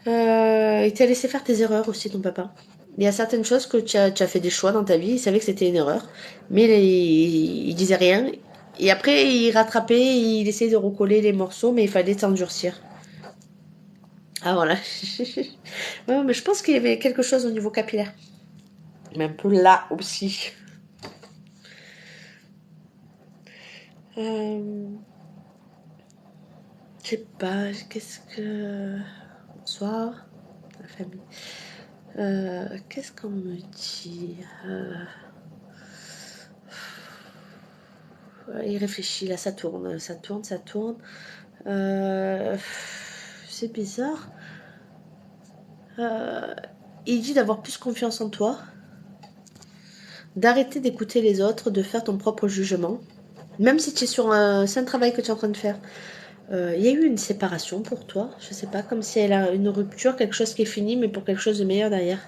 Il t'a laissé faire tes erreurs aussi, ton papa. Il y a certaines choses que tu as fait des choix dans ta vie, il savait que c'était une erreur, mais il disait rien. Et après, il rattrapait, il essayait de recoller les morceaux, mais il fallait s'endurcir. Ah voilà. Ouais, mais je pense qu'il y avait quelque chose au niveau capillaire. Mais un peu là aussi. Euh, je sais pas, qu'est-ce que... Bonsoir, la famille. Qu'est-ce qu'on me dit Il réfléchit, là, ça tourne, ça tourne, ça tourne. C'est bizarre. Il dit d'avoir plus confiance en toi, d'arrêter d'écouter les autres, de faire ton propre jugement. Même si tu es sur c'est un travail que tu es en train de faire. Il y a eu une séparation pour toi, je sais pas, comme si elle a une rupture, quelque chose qui est fini, mais pour quelque chose de meilleur derrière.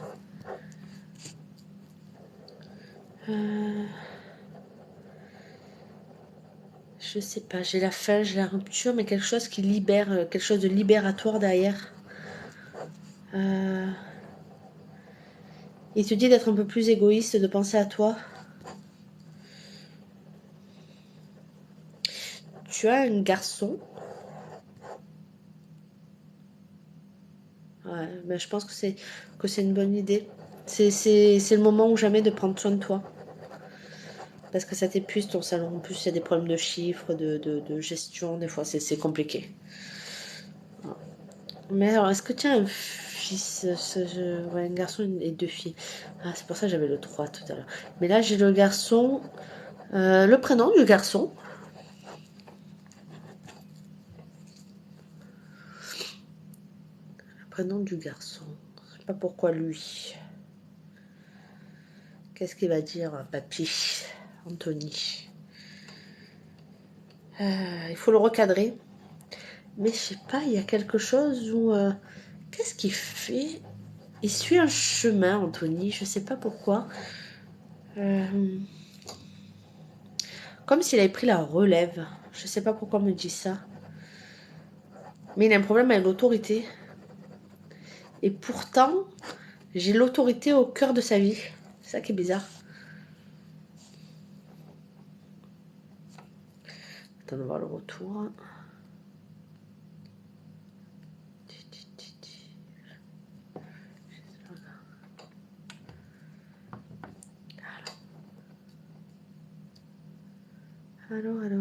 Je sais pas, j'ai la fin, j'ai la rupture, mais quelque chose qui libère, quelque chose de libératoire derrière. Euh, il te dit d'être un peu plus égoïste, de penser à toi. Tu as un garçon. Ouais, mais je pense que c'est une bonne idée. C'est le moment ou jamais de prendre soin de toi. Parce que ça t'épuise ton salon. En plus, il y a des problèmes de chiffres, de gestion. Des fois, c'est compliqué. Mais alors, est-ce que tu as un fils ouais, un garçon et deux filles. Ah, c'est pour ça que j'avais le 3 tout à l'heure. Mais là, j'ai le garçon. Le prénom du garçon. Le prénom du garçon. Je sais pas pourquoi lui. Qu'est-ce qu'il va dire, papy Anthony. Il faut le recadrer. Mais je sais pas, il y a quelque chose où... qu'est-ce qu'il fait? Il suit un chemin, Anthony, je sais pas pourquoi. Comme s'il avait pris la relève. Je sais pas pourquoi on me dit ça. Mais il a un problème avec l'autorité. Et pourtant, j'ai l'autorité au cœur de sa vie. C'est ça qui est bizarre. Attends de voir le retour.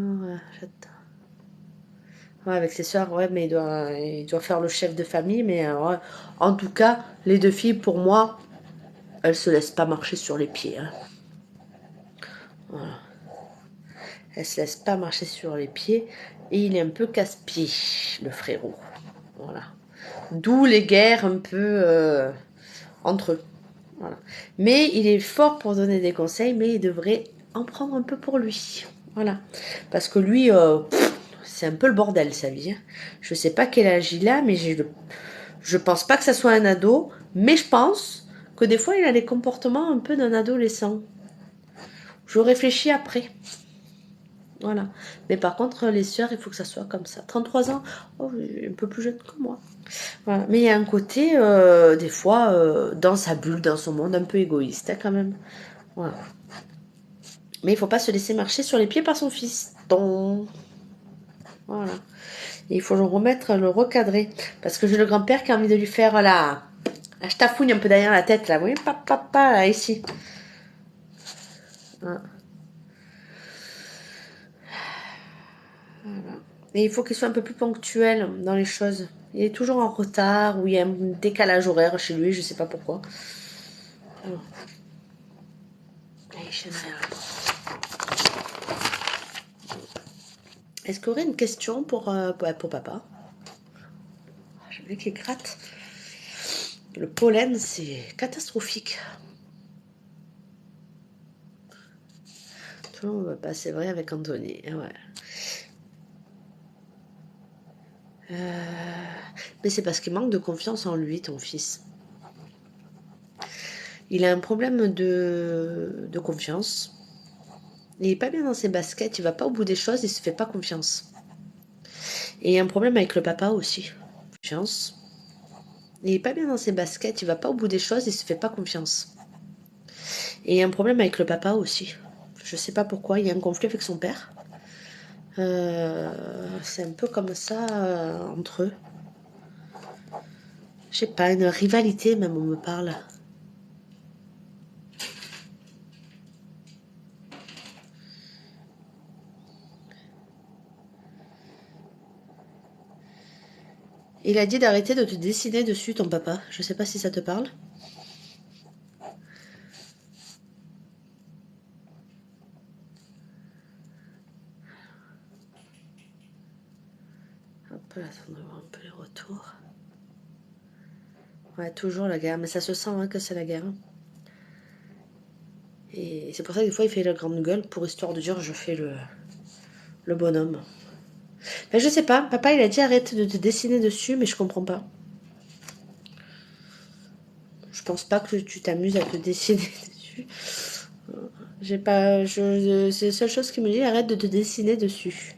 ouais, j'attends. Ouais, avec ses soeurs, ouais, mais il doit faire le chef de famille. Mais ouais. En tout cas, les deux filles, pour moi, elles se laissent pas marcher sur les pieds. Hein. Voilà. Elles se laissent pas marcher sur les pieds. Et il est un peu casse-pied, le frérot. Voilà. D'où les guerres un peu entre eux. Voilà. Mais il est fort pour donner des conseils, mais il devrait en prendre un peu pour lui. Voilà. Parce que lui, c'est un peu le bordel sa vie. Hein. Je sais pas quel âge il a, mais je pense pas que ça soit un ado, mais je pense que des fois il a des comportements un peu d'un adolescent. Je réfléchis après. Voilà. Mais par contre, les sœurs, il faut que ça soit comme ça. 33 ans, oh, un peu plus jeune que moi. Voilà. Mais il y a un côté, des fois, dans sa bulle, dans son monde, un peu égoïste hein, quand même. Voilà. Mais il faut pas se laisser marcher sur les pieds par son fils. Donc, voilà. Et il faut le remettre, le recadrer. Parce que j'ai le grand-père qui a envie de lui faire, voilà, je tafouille un peu derrière la tête, là. Oui, papa, là, ici. Voilà. Et il faut qu'il soit un peu plus ponctuel dans les choses. Il est toujours en retard, ou il y a un décalage horaire chez lui, je sais pas pourquoi. Alors. Est-ce qu'il y aurait une question pour papa? J'ai vu qu'il gratte. Le pollen, c'est catastrophique. Tout le monde va pas, c'est vrai, avec Anthony. Ouais. Mais c'est parce qu'il manque de confiance en lui, ton fils. Il a un problème de confiance. Il est pas bien dans ses baskets, il va pas au bout des choses, il se fait pas confiance. Et il y a un problème avec le papa aussi. Confiance. Il est pas bien dans ses baskets, il va pas au bout des choses, il se fait pas confiance. Et il y a un problème avec le papa aussi. Je sais pas pourquoi, il y a un conflit avec son père. C'est un peu comme ça entre eux. Je sais pas, une rivalité même, on me parle. Il a dit d'arrêter de te dessiner dessus, ton papa. Je sais pas si ça te parle. Hop là, on va voir un peu les retours. Ouais, toujours la guerre, mais ça se sent hein, que c'est la guerre. Et c'est pour ça que des fois il fait la grande gueule pour histoire de dire je fais le bonhomme. Mais je sais pas, papa il a dit arrête de te dessiner dessus, mais je comprends pas. Je pense pas que tu t'amuses à te dessiner dessus. J'ai pas. C'est la seule chose qui me dit arrête de te dessiner dessus.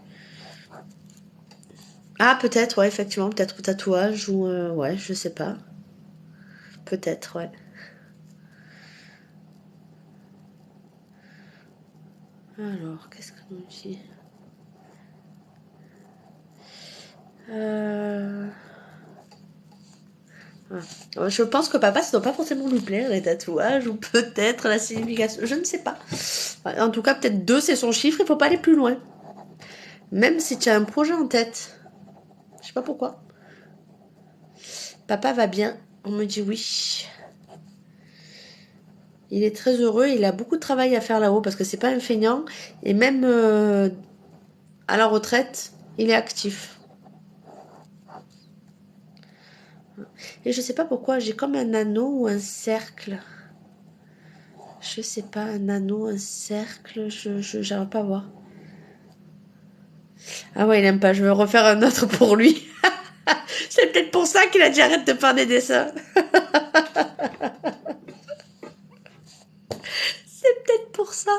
Ah, peut-être, ouais, effectivement, peut-être tatouage ou. Ouais, je sais pas. Peut-être, ouais. Alors, qu'est-ce qu'on nous dit Je pense que papa, ça doit pas forcément lui plaire, les tatouages, ou peut-être la signification, je ne sais pas. En tout cas, peut-être 2, c'est son chiffre, il faut pas aller plus loin. Même si tu as un projet en tête. Je sais pas pourquoi. Papa va bien, on me dit oui. Il est très heureux, il a beaucoup de travail à faire là-haut parce que c'est pas un feignant. Et même à la retraite, il est actif. Et je sais pas pourquoi, j'ai comme un anneau ou un cercle. Je sais pas, un anneau, un cercle, j'arrive pas à voir. Ah ouais, il aime pas, je vais refaire un autre pour lui. C'est peut-être pour ça qu'il a dit arrête de faire des dessins. C'est peut-être pour ça.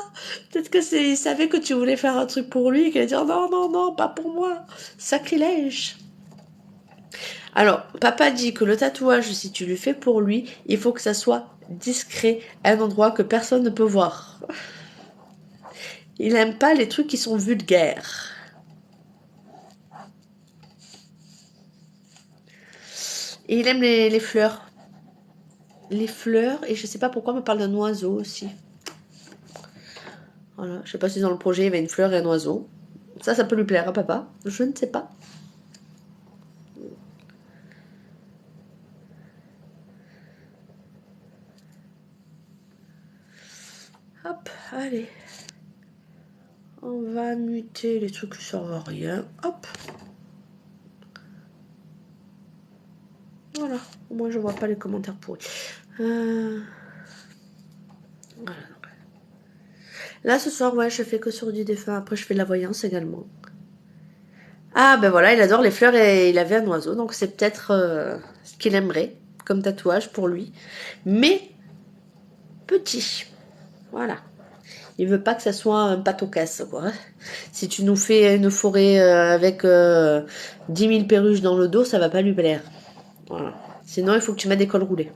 Peut-être que il savait que tu voulais faire un truc pour lui et qu'il a dit oh non, non, non, pas pour moi. Sacrilège. Alors, papa dit que le tatouage, si tu le fais pour lui, il faut que ça soit discret, à un endroit que personne ne peut voir. Il aime pas les trucs qui sont vulgaires. Et il aime les fleurs. Les fleurs, et je sais pas pourquoi on me parle d'un oiseau aussi. Voilà, je sais pas si dans le projet il y avait une fleur et un oiseau. Ça peut lui plaire à papa. Je ne sais pas. Hop, allez. On va muter les trucs qui servent à rien. Hop. Voilà. Au moins, je vois pas les commentaires pourris. Voilà. Là, ce soir, ouais, je fais que sur du défunt. Après, je fais de la voyance également. Ah, ben voilà, il adore les fleurs et il avait un oiseau. Donc, c'est peut-être ce qu'il aimerait comme tatouage pour lui. Mais petit. Voilà. Il veut pas que ça soit un pâte-aux-casse, quoi. Si tu nous fais une forêt avec 10 000 perruches dans le dos, ça va pas lui plaire. Voilà. Sinon, il faut que tu mettes des cols roulés.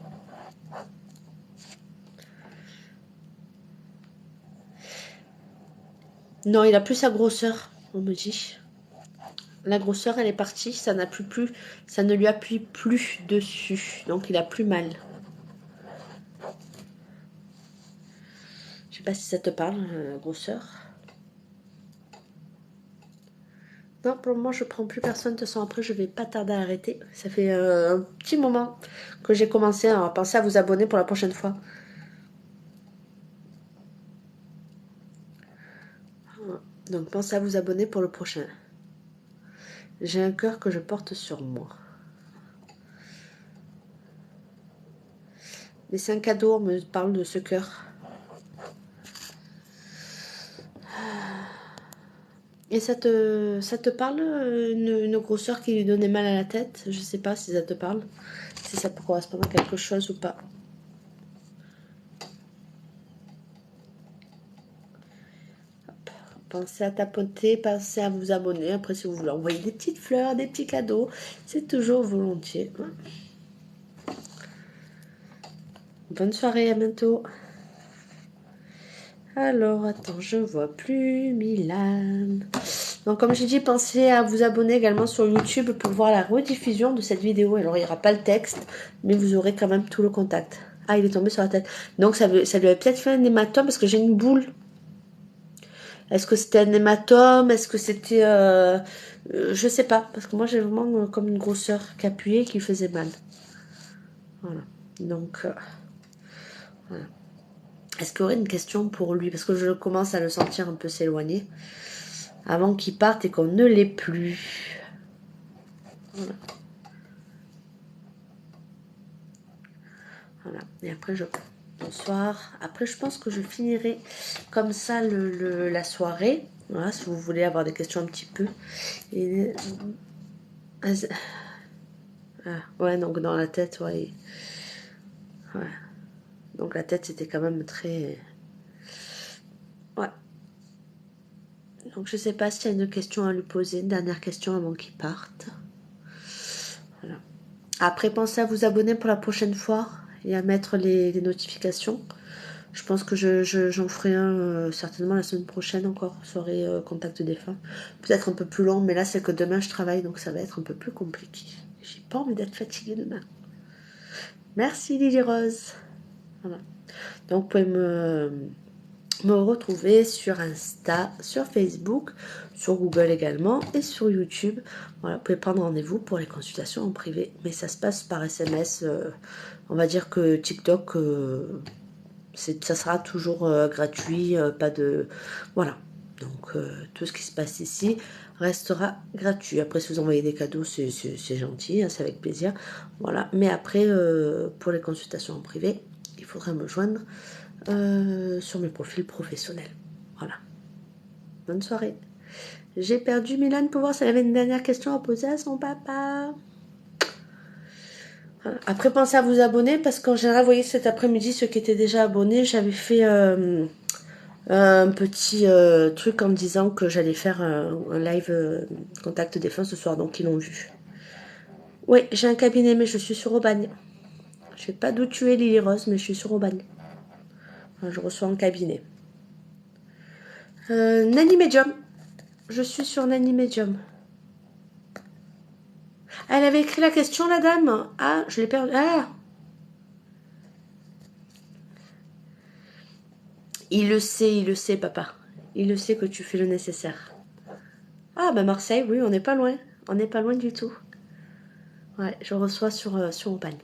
Non, il a plus sa grosseur, on me dit. La grosseur, elle est partie, ça ça ne lui appuie plus dessus, donc il a plus mal. Je sais pas si ça te parle, grosseur. Non, pour le moment, je prends plus personne. De toute façon, après, je vais pas tarder à arrêter. Ça fait un petit moment que j'ai commencé à penser à vous abonner pour la prochaine fois. Donc, pensez à vous abonner pour le prochain. J'ai un cœur que je porte sur moi. Mais c'est un cadeau, on me parle de ce cœur. Et ça te parle, une grosseur qui lui donnait mal à la tête? Je sais pas si ça te parle, si ça peut correspondre à quelque chose ou pas. Hop. Pensez à tapoter, pensez à vous abonner. Après, si vous voulez envoyer des petites fleurs, des petits cadeaux, c'est toujours volontiers. Bonne soirée, à bientôt. Alors, attends, je vois plus Milan. Donc, comme j'ai dit, pensez à vous abonner également sur YouTube pour voir la rediffusion de cette vidéo. Alors, il n'y aura pas le texte, mais vous aurez quand même tout le contact. Ah, il est tombé sur la tête. Donc, ça lui avait peut-être fait un hématome parce que j'ai une boule. Est-ce que c'était un hématome? Est-ce que c'était... je sais pas. Parce que moi, j'ai vraiment comme une grosseur qui appuyait et qui faisait mal. Voilà. Donc, voilà. Est-ce qu'il y aurait une question pour lui? Parce que je commence à le sentir un peu s'éloigner. Avant qu'il parte et qu'on ne l'ait plus. Voilà. Voilà. Et après, bonsoir. Après, je pense que je finirai comme ça la soirée. Voilà, si vous voulez avoir des questions un petit peu. Et... Ah, ouais, donc dans la tête, ouais. Ouais. Donc la tête, c'était quand même très... Ouais. Donc je sais pas s'il y a une question à lui poser, une dernière question avant qu'il parte. Voilà. Après, pensez à vous abonner pour la prochaine fois et à mettre les notifications. Je pense que j'en ferai un certainement la semaine prochaine encore, soirée contact défunt. Peut-être un peu plus long, mais là c'est que demain je travaille, donc ça va être un peu plus compliqué. J'ai pas envie d'être fatiguée demain. Merci Lily Rose. Voilà. Donc vous pouvez me retrouver sur Insta, sur Facebook, sur Google également et sur YouTube. Voilà, vous pouvez prendre rendez-vous pour les consultations en privé, mais ça se passe par SMS. On va dire que TikTok... ça sera toujours gratuit, pas de... Voilà. Donc, tout ce qui se passe ici restera gratuit. Après, si vous envoyez des cadeaux, c'est gentil, hein, c'est avec plaisir. Voilà. Mais après, pour les consultations en privé, il faudra me joindre sur mes profils professionnels. Voilà. Bonne soirée. J'ai perdu Milan pour voir si elle avait une dernière question à poser à son papa. Voilà. Après, pensez à vous abonner parce qu'en général, vous voyez, cet après-midi, ceux qui étaient déjà abonnés, j'avais fait... un petit truc en me disant que j'allais faire un live contact défunt ce soir, donc ils l'ont vu. Oui, j'ai un cabinet, mais je suis sur Aubagne. Je sais pas d'où tu es, Lily Rose, mais je suis sur Aubagne. Enfin, je reçois un cabinet. Nanny Medium. Je suis sur Nanny Medium. Elle avait écrit la question, la dame. Ah, je l'ai perdue. Ah, il le sait, papa. Il le sait que tu fais le nécessaire. Ah, bah Marseille, oui, on n'est pas loin. On n'est pas loin du tout. Ouais, je reçois sur Aubagne.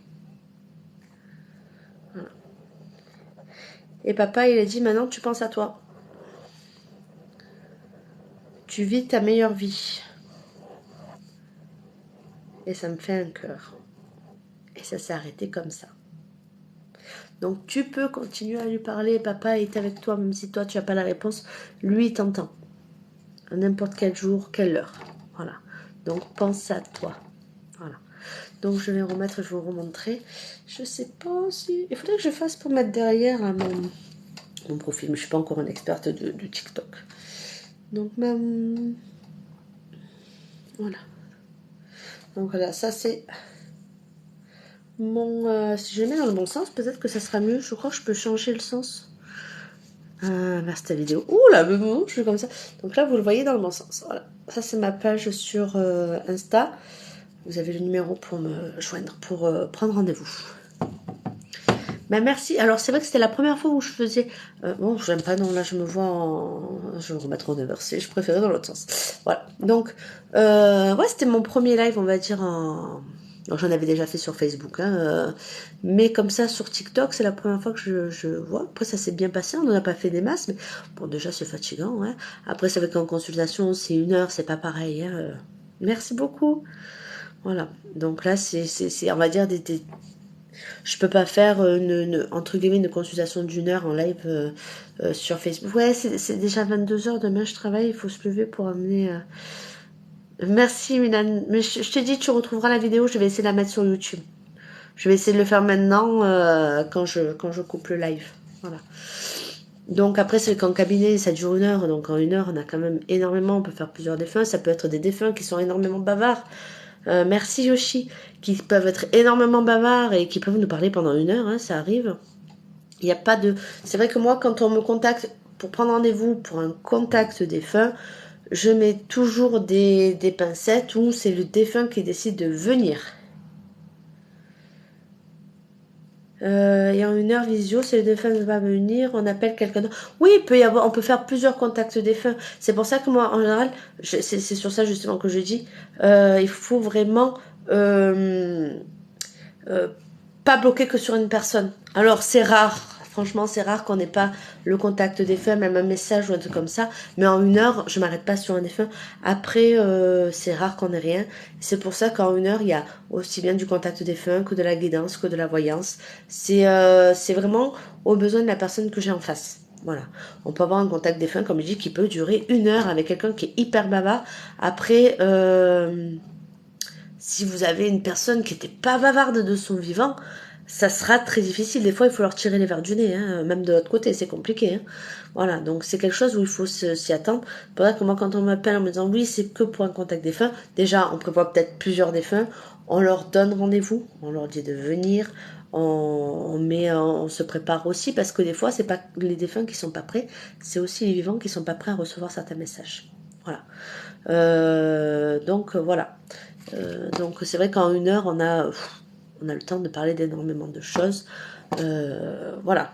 Voilà. Et papa, il a dit, maintenant, tu penses à toi. Tu vis ta meilleure vie. Et ça me fait un cœur. Et ça s'est arrêté comme ça. Donc tu peux continuer à lui parler, papa est avec toi, même si toi tu n'as pas la réponse, lui il t'entend. À n'importe quel jour, quelle heure. Voilà. Donc pense à toi. Voilà. Donc je vais remettre, je vais vous remontrer. Je sais pas si... Il faudrait que je fasse pour mettre derrière là, mon profil, mais je ne suis pas encore une experte de TikTok. Donc voilà. Donc voilà, ça c'est mon... si je le mets dans le bon sens, peut-être que ça sera mieux. Je crois que je peux changer le sens. Vers cette vidéo. Ouh là, mais bon, je suis comme ça. Donc là, vous le voyez dans le bon sens. Voilà. Ça, c'est ma page sur Insta. Vous avez le numéro pour me joindre, pour prendre rendez-vous. Ben merci. Alors, c'est vrai que c'était la première fois où je faisais... bon, j'aime pas, non, là, je me vois en... Je vais me remettre en inversé. Je préférais dans l'autre sens. Voilà. Donc, ouais, c'était mon premier live, on va dire, en... Alors, j'en avais déjà fait sur Facebook, hein, mais comme ça sur TikTok, c'est la première fois que je vois. Après, ça s'est bien passé, on n'en a pas fait des masses, mais bon, déjà, c'est fatigant. Hein. Après, c'est vrai qu'en consultation, c'est 1 heure, c'est pas pareil. Hein. Merci beaucoup. Voilà. Donc là, c'est on va dire, je peux pas faire, entre guillemets, une consultation d'1 heure en live sur Facebook. Ouais, c'est déjà 22 heures, demain, je travaille, il faut se lever pour amener... Merci Milan, mais je te dis, tu retrouveras la vidéo, je vais essayer de la mettre sur YouTube. Je vais essayer de le faire maintenant quand je coupe le live. Voilà. Donc après, c'est qu'en cabinet, ça dure 1 heure. Donc en 1 heure, on a quand même énormément. On peut faire plusieurs défunts. Ça peut être des défunts qui sont énormément bavards. Merci Yoshi. Qui peuvent être énormément bavards et qui peuvent nous parler pendant 1 heure. Hein, ça arrive. Il n'y a pas de... C'est vrai que moi, quand on me contacte pour prendre rendez-vous pour un contact défunt, je mets toujours des pincettes où c'est le défunt qui décide de venir. Et en 1 heure visio, si le défunt ne veut pas venir, on appelle quelqu'un d'autre. Oui, on peut faire plusieurs contacts défunts. C'est pour ça que moi, en général, c'est sur ça justement que je dis, il faut vraiment euh, pas bloquer que sur une personne. Alors c'est rare. Franchement, c'est rare qu'on n'ait pas le contact défunt, même un message ou un truc comme ça. Mais en 1 heure, je m'arrête pas sur un défunt. Après, c'est rare qu'on ait rien. C'est pour ça qu'en 1 heure, il y a aussi bien du contact défunt que de la guidance, que de la voyance. C'est vraiment au besoin de la personne que j'ai en face. Voilà. On peut avoir un contact défunt, comme je dis, qui peut durer 1 heure avec quelqu'un qui est hyper bavard. Après, si vous avez une personne qui n'était pas bavarde de son vivant, ça sera très difficile. Des fois, il faut leur tirer les verres du nez, hein. Même de l'autre côté, c'est compliqué. Hein. Voilà, donc c'est quelque chose où il faut s'y attendre. C'est pour ça que moi, quand on m'appelle en me disant oui, c'est que pour un contact défunt, déjà, on prévoit peut-être plusieurs défunts, on leur donne rendez-vous, on leur dit de venir, on se prépare aussi, parce que des fois, c'est pas les défunts qui sont pas prêts, c'est aussi les vivants qui sont pas prêts à recevoir certains messages. Voilà. Donc voilà. Donc c'est vrai qu'en 1 heure, on a le temps de parler d'énormément de choses. Voilà.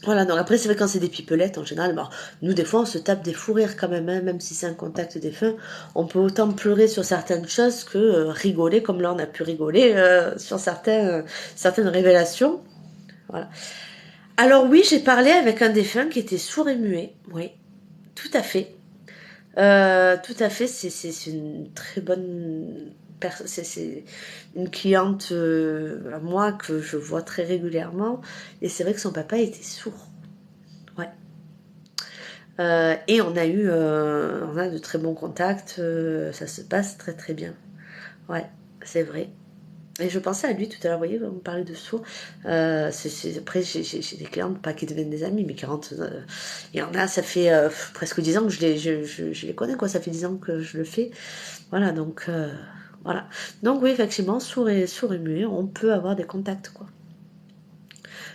Voilà, donc après c'est vrai quand c'est des pipelettes en général, bon, nous des fois on se tape des fous rires quand même, hein, même si c'est un contact défunt, on peut autant pleurer sur certaines choses que rigoler, comme là on a pu rigoler sur certaines révélations. Voilà. Alors oui, j'ai parlé avec un défunt qui était sourd et muet, oui, tout à fait. Tout à fait, c'est une très bonne c'est une cliente à moi que je vois très régulièrement et c'est vrai que son papa était sourd. Ouais. Et on a de très bons contacts, ça se passe très très bien. Ouais, c'est vrai. Et je pensais à lui tout à l'heure, vous voyez, on parlait de sourds. Après, j'ai des clientes, pas qui deviennent des amis, mais qui rentrent. Il y en a, ça fait presque 10 ans que je les connais, quoi. Ça fait 10 ans que je le fais. Voilà, donc, voilà. Donc, oui, effectivement, sourd et muet, on peut avoir des contacts, quoi.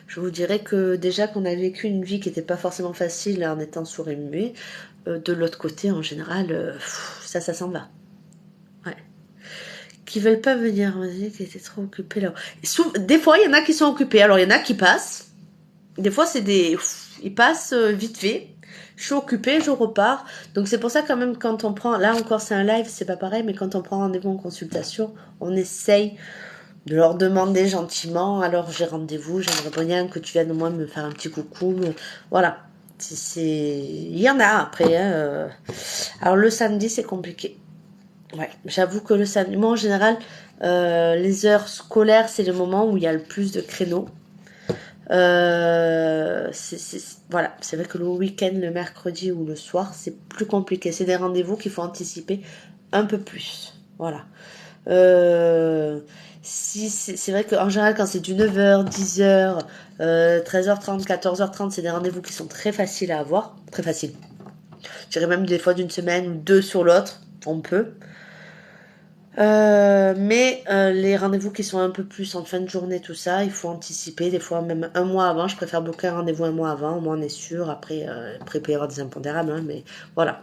Je vous dirais que déjà qu'on a vécu une vie qui n'était pas forcément facile en étant sourd et muet, de l'autre côté, en général, ça s'en va. Ouais. Qui veulent pas venir, on dit qu'ils étaient trop occupés là. Des fois, il y en a qui sont occupés. Alors, il y en a qui passent. Des fois, c'est des... Ils passent vite fait. je suis occupée, je repars. Donc c'est pour ça quand même quand on prend, là encore c'est un live, c'est pas pareil, mais quand on prend rendez-vous en consultation, on essaye de leur demander gentiment, alors j'ai rendez-vous, j'aimerais bien que tu viennes au moins me faire un petit coucou. Voilà. Il y en a après. Hein. Alors le samedi c'est compliqué. Ouais, j'avoue que le samedi, moi en général, les heures scolaires c'est le moment où il y a le plus de créneaux. Voilà, c'est vrai que le week-end, le mercredi ou le soir, c'est plus compliqué. C'est des rendez-vous qu'il faut anticiper un peu plus. Voilà. Si c'est vrai qu'en général, quand c'est du 9h, 10h, 13h30, 14h30, c'est des rendez-vous qui sont très faciles à avoir. Très faciles. Je dirais même des fois d'une semaine ou deux sur l'autre. On peut. Mais les rendez-vous qui sont un peu plus en fin de journée, tout ça, il faut anticiper. Des fois, même un mois avant. Je préfère bloquer un rendez-vous un mois avant. Au moins, on est sûr. Après il peut y avoir des impondérables. Hein, mais voilà.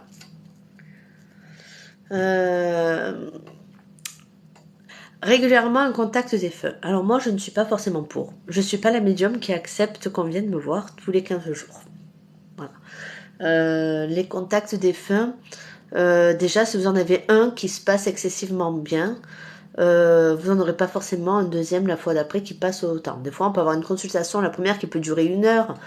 Régulièrement un contact des feux. Alors moi, je ne suis pas forcément pour. Je suis pas la médium qui accepte qu'on vienne me voir tous les 15 jours. Voilà. Les contacts des feux, déjà, si vous en avez un qui se passe excessivement bien, vous n'en aurez pas forcément un deuxième la fois d'après qui passe autant. Des fois, on peut avoir une consultation, la première qui peut durer 1 heure,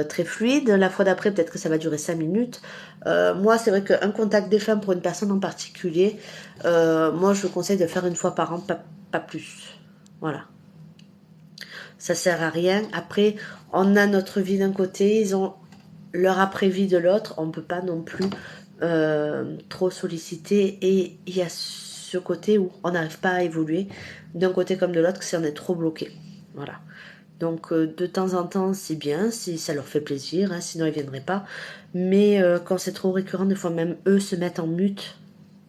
très fluide. La fois d'après, peut-être que ça va durer 5 minutes. Moi, c'est vrai qu'un contact des femmes pour une personne en particulier, moi, je vous conseille de faire une fois par an, pas plus. Voilà. Ça sert à rien. Après, on a notre vie d'un côté, ils ont leur après-vie de l'autre. On ne peut pas non plus trop solliciter. Et il y a ce côté où on n'arrive pas à évoluer d'un côté comme de l'autre si on est trop bloqué. Voilà. Donc de temps en temps c'est bien si ça leur fait plaisir, hein, sinon ils viendraient pas. Mais quand c'est trop récurrent, des fois même eux se mettent en mute,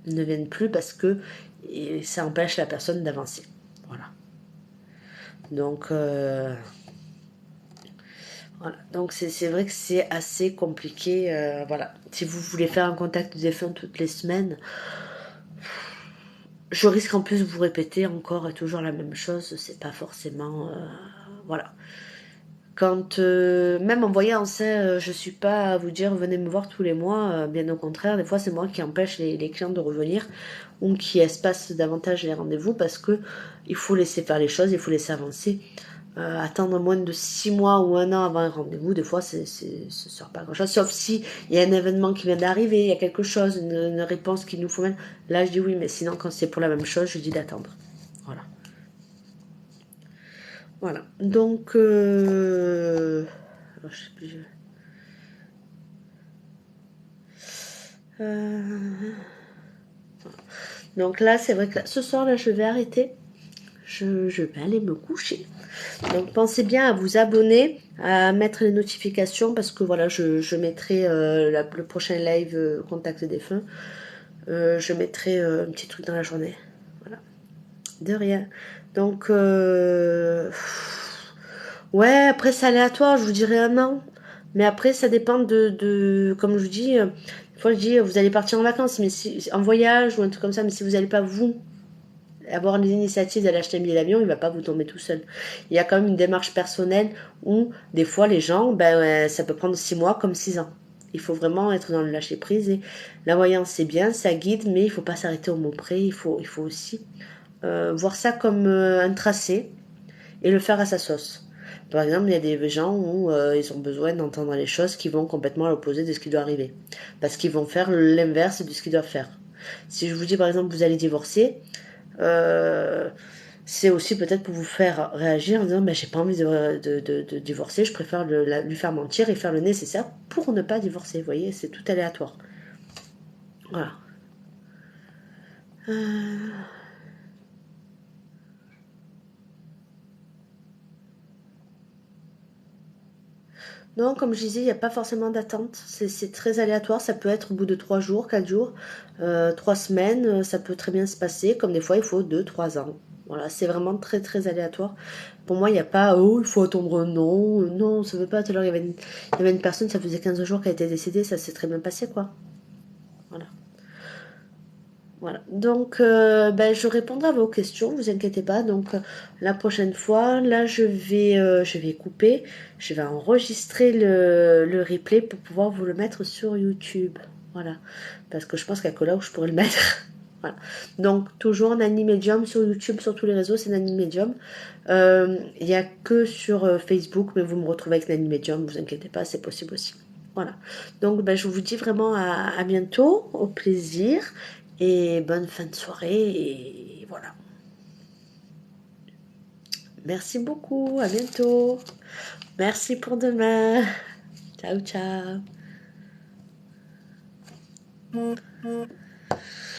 ils ne viennent plus parce que ça empêche la personne d'avancer. Voilà. Donc voilà. Donc c'est vrai que c'est assez compliqué. Voilà. Si vous voulez faire un contact de défunt toutes les semaines, je risque en plus de vous répéter encore et toujours la même chose. C'est pas forcément voilà. Quand même en voyance, hein, je suis pas à vous dire venez me voir tous les mois. Bien au contraire, des fois c'est moi qui empêche les clients de revenir ou qui espace davantage les rendez-vous parce que il faut laisser faire les choses, il faut laisser avancer. Attendre moins de 6 mois ou 1 an avant un rendez-vous, des fois, ce sert pas à grand chose. Sauf si il y a un événement qui vient d'arriver, il y a quelque chose, une réponse qu'il nous faut même. Là, je dis oui, mais sinon, quand c'est pour la même chose, je dis d'attendre. Voilà. Voilà. Donc, alors, je sais plus. Donc là, c'est vrai que là, ce soir, là, je vais arrêter. Je vais aller me coucher. Donc pensez bien à vous abonner, à mettre les notifications parce que voilà, je mettrai le prochain live contact des fins. Je mettrai un petit truc dans la journée. Voilà. De rien. Donc ouais, après c'est aléatoire, je vous dirais un an. Mais après ça dépend comme je vous dis, des fois je dis vous allez partir en vacances, mais si, en voyage ou un truc comme ça, mais si vous n'allez pas vous avoir l'initiative d'aller acheter un billet d'avion, il va pas vous tomber tout seul. Il y a quand même une démarche personnelle où des fois les gens, ça peut prendre 6 mois comme 6 ans. Il faut vraiment être dans le lâcher prise et la voyance c'est bien, ça guide, mais il faut pas s'arrêter au mot près. Il faut aussi voir ça comme un tracé et le faire à sa sauce. Par exemple, il y a des gens où ils ont besoin d'entendre les choses qui vont complètement à l'opposé de ce qui doit arriver. Parce qu'ils vont faire l'inverse de ce qu'ils doivent faire. Si je vous dis par exemple vous allez divorcer, c'est aussi peut-être pour vous faire réagir en disant j'ai pas envie de divorcer, je préfère lui faire mentir et faire le nécessaire pour ne pas divorcer. Vous voyez, c'est tout aléatoire. Voilà. Non, comme je disais, il n'y a pas forcément d'attente. C'est très aléatoire. Ça peut être au bout de 3 jours, 4 jours, 3 semaines. Ça peut très bien se passer. Comme des fois, il faut 2, 3 ans. Voilà, c'est vraiment très très aléatoire. Pour moi, il n'y a pas il faut attendre non. Non, ça ne veut pas. Tout à l'heure, il y avait une personne, ça faisait 15 jours qu'elle était décédée. Ça s'est très bien passé, quoi. Voilà. Voilà. Donc, ben, je répondrai à vos questions, vous inquiétez pas. Donc, la prochaine fois, là, je vais couper, je vais enregistrer le replay pour pouvoir vous le mettre sur YouTube. Voilà. Parce que je pense qu'il n'y a que là où je pourrais le mettre. Voilà. Donc, toujours Nani Medium sur YouTube, sur tous les réseaux, c'est Nani Medium. Il n'y a que sur Facebook, mais vous me retrouvez avec Nani Medium, vous inquiétez pas, c'est possible aussi. Voilà. Donc, ben, je vous dis vraiment à bientôt, au plaisir, et bonne fin de soirée, et voilà. Merci beaucoup, à bientôt. Merci pour demain. Ciao, ciao.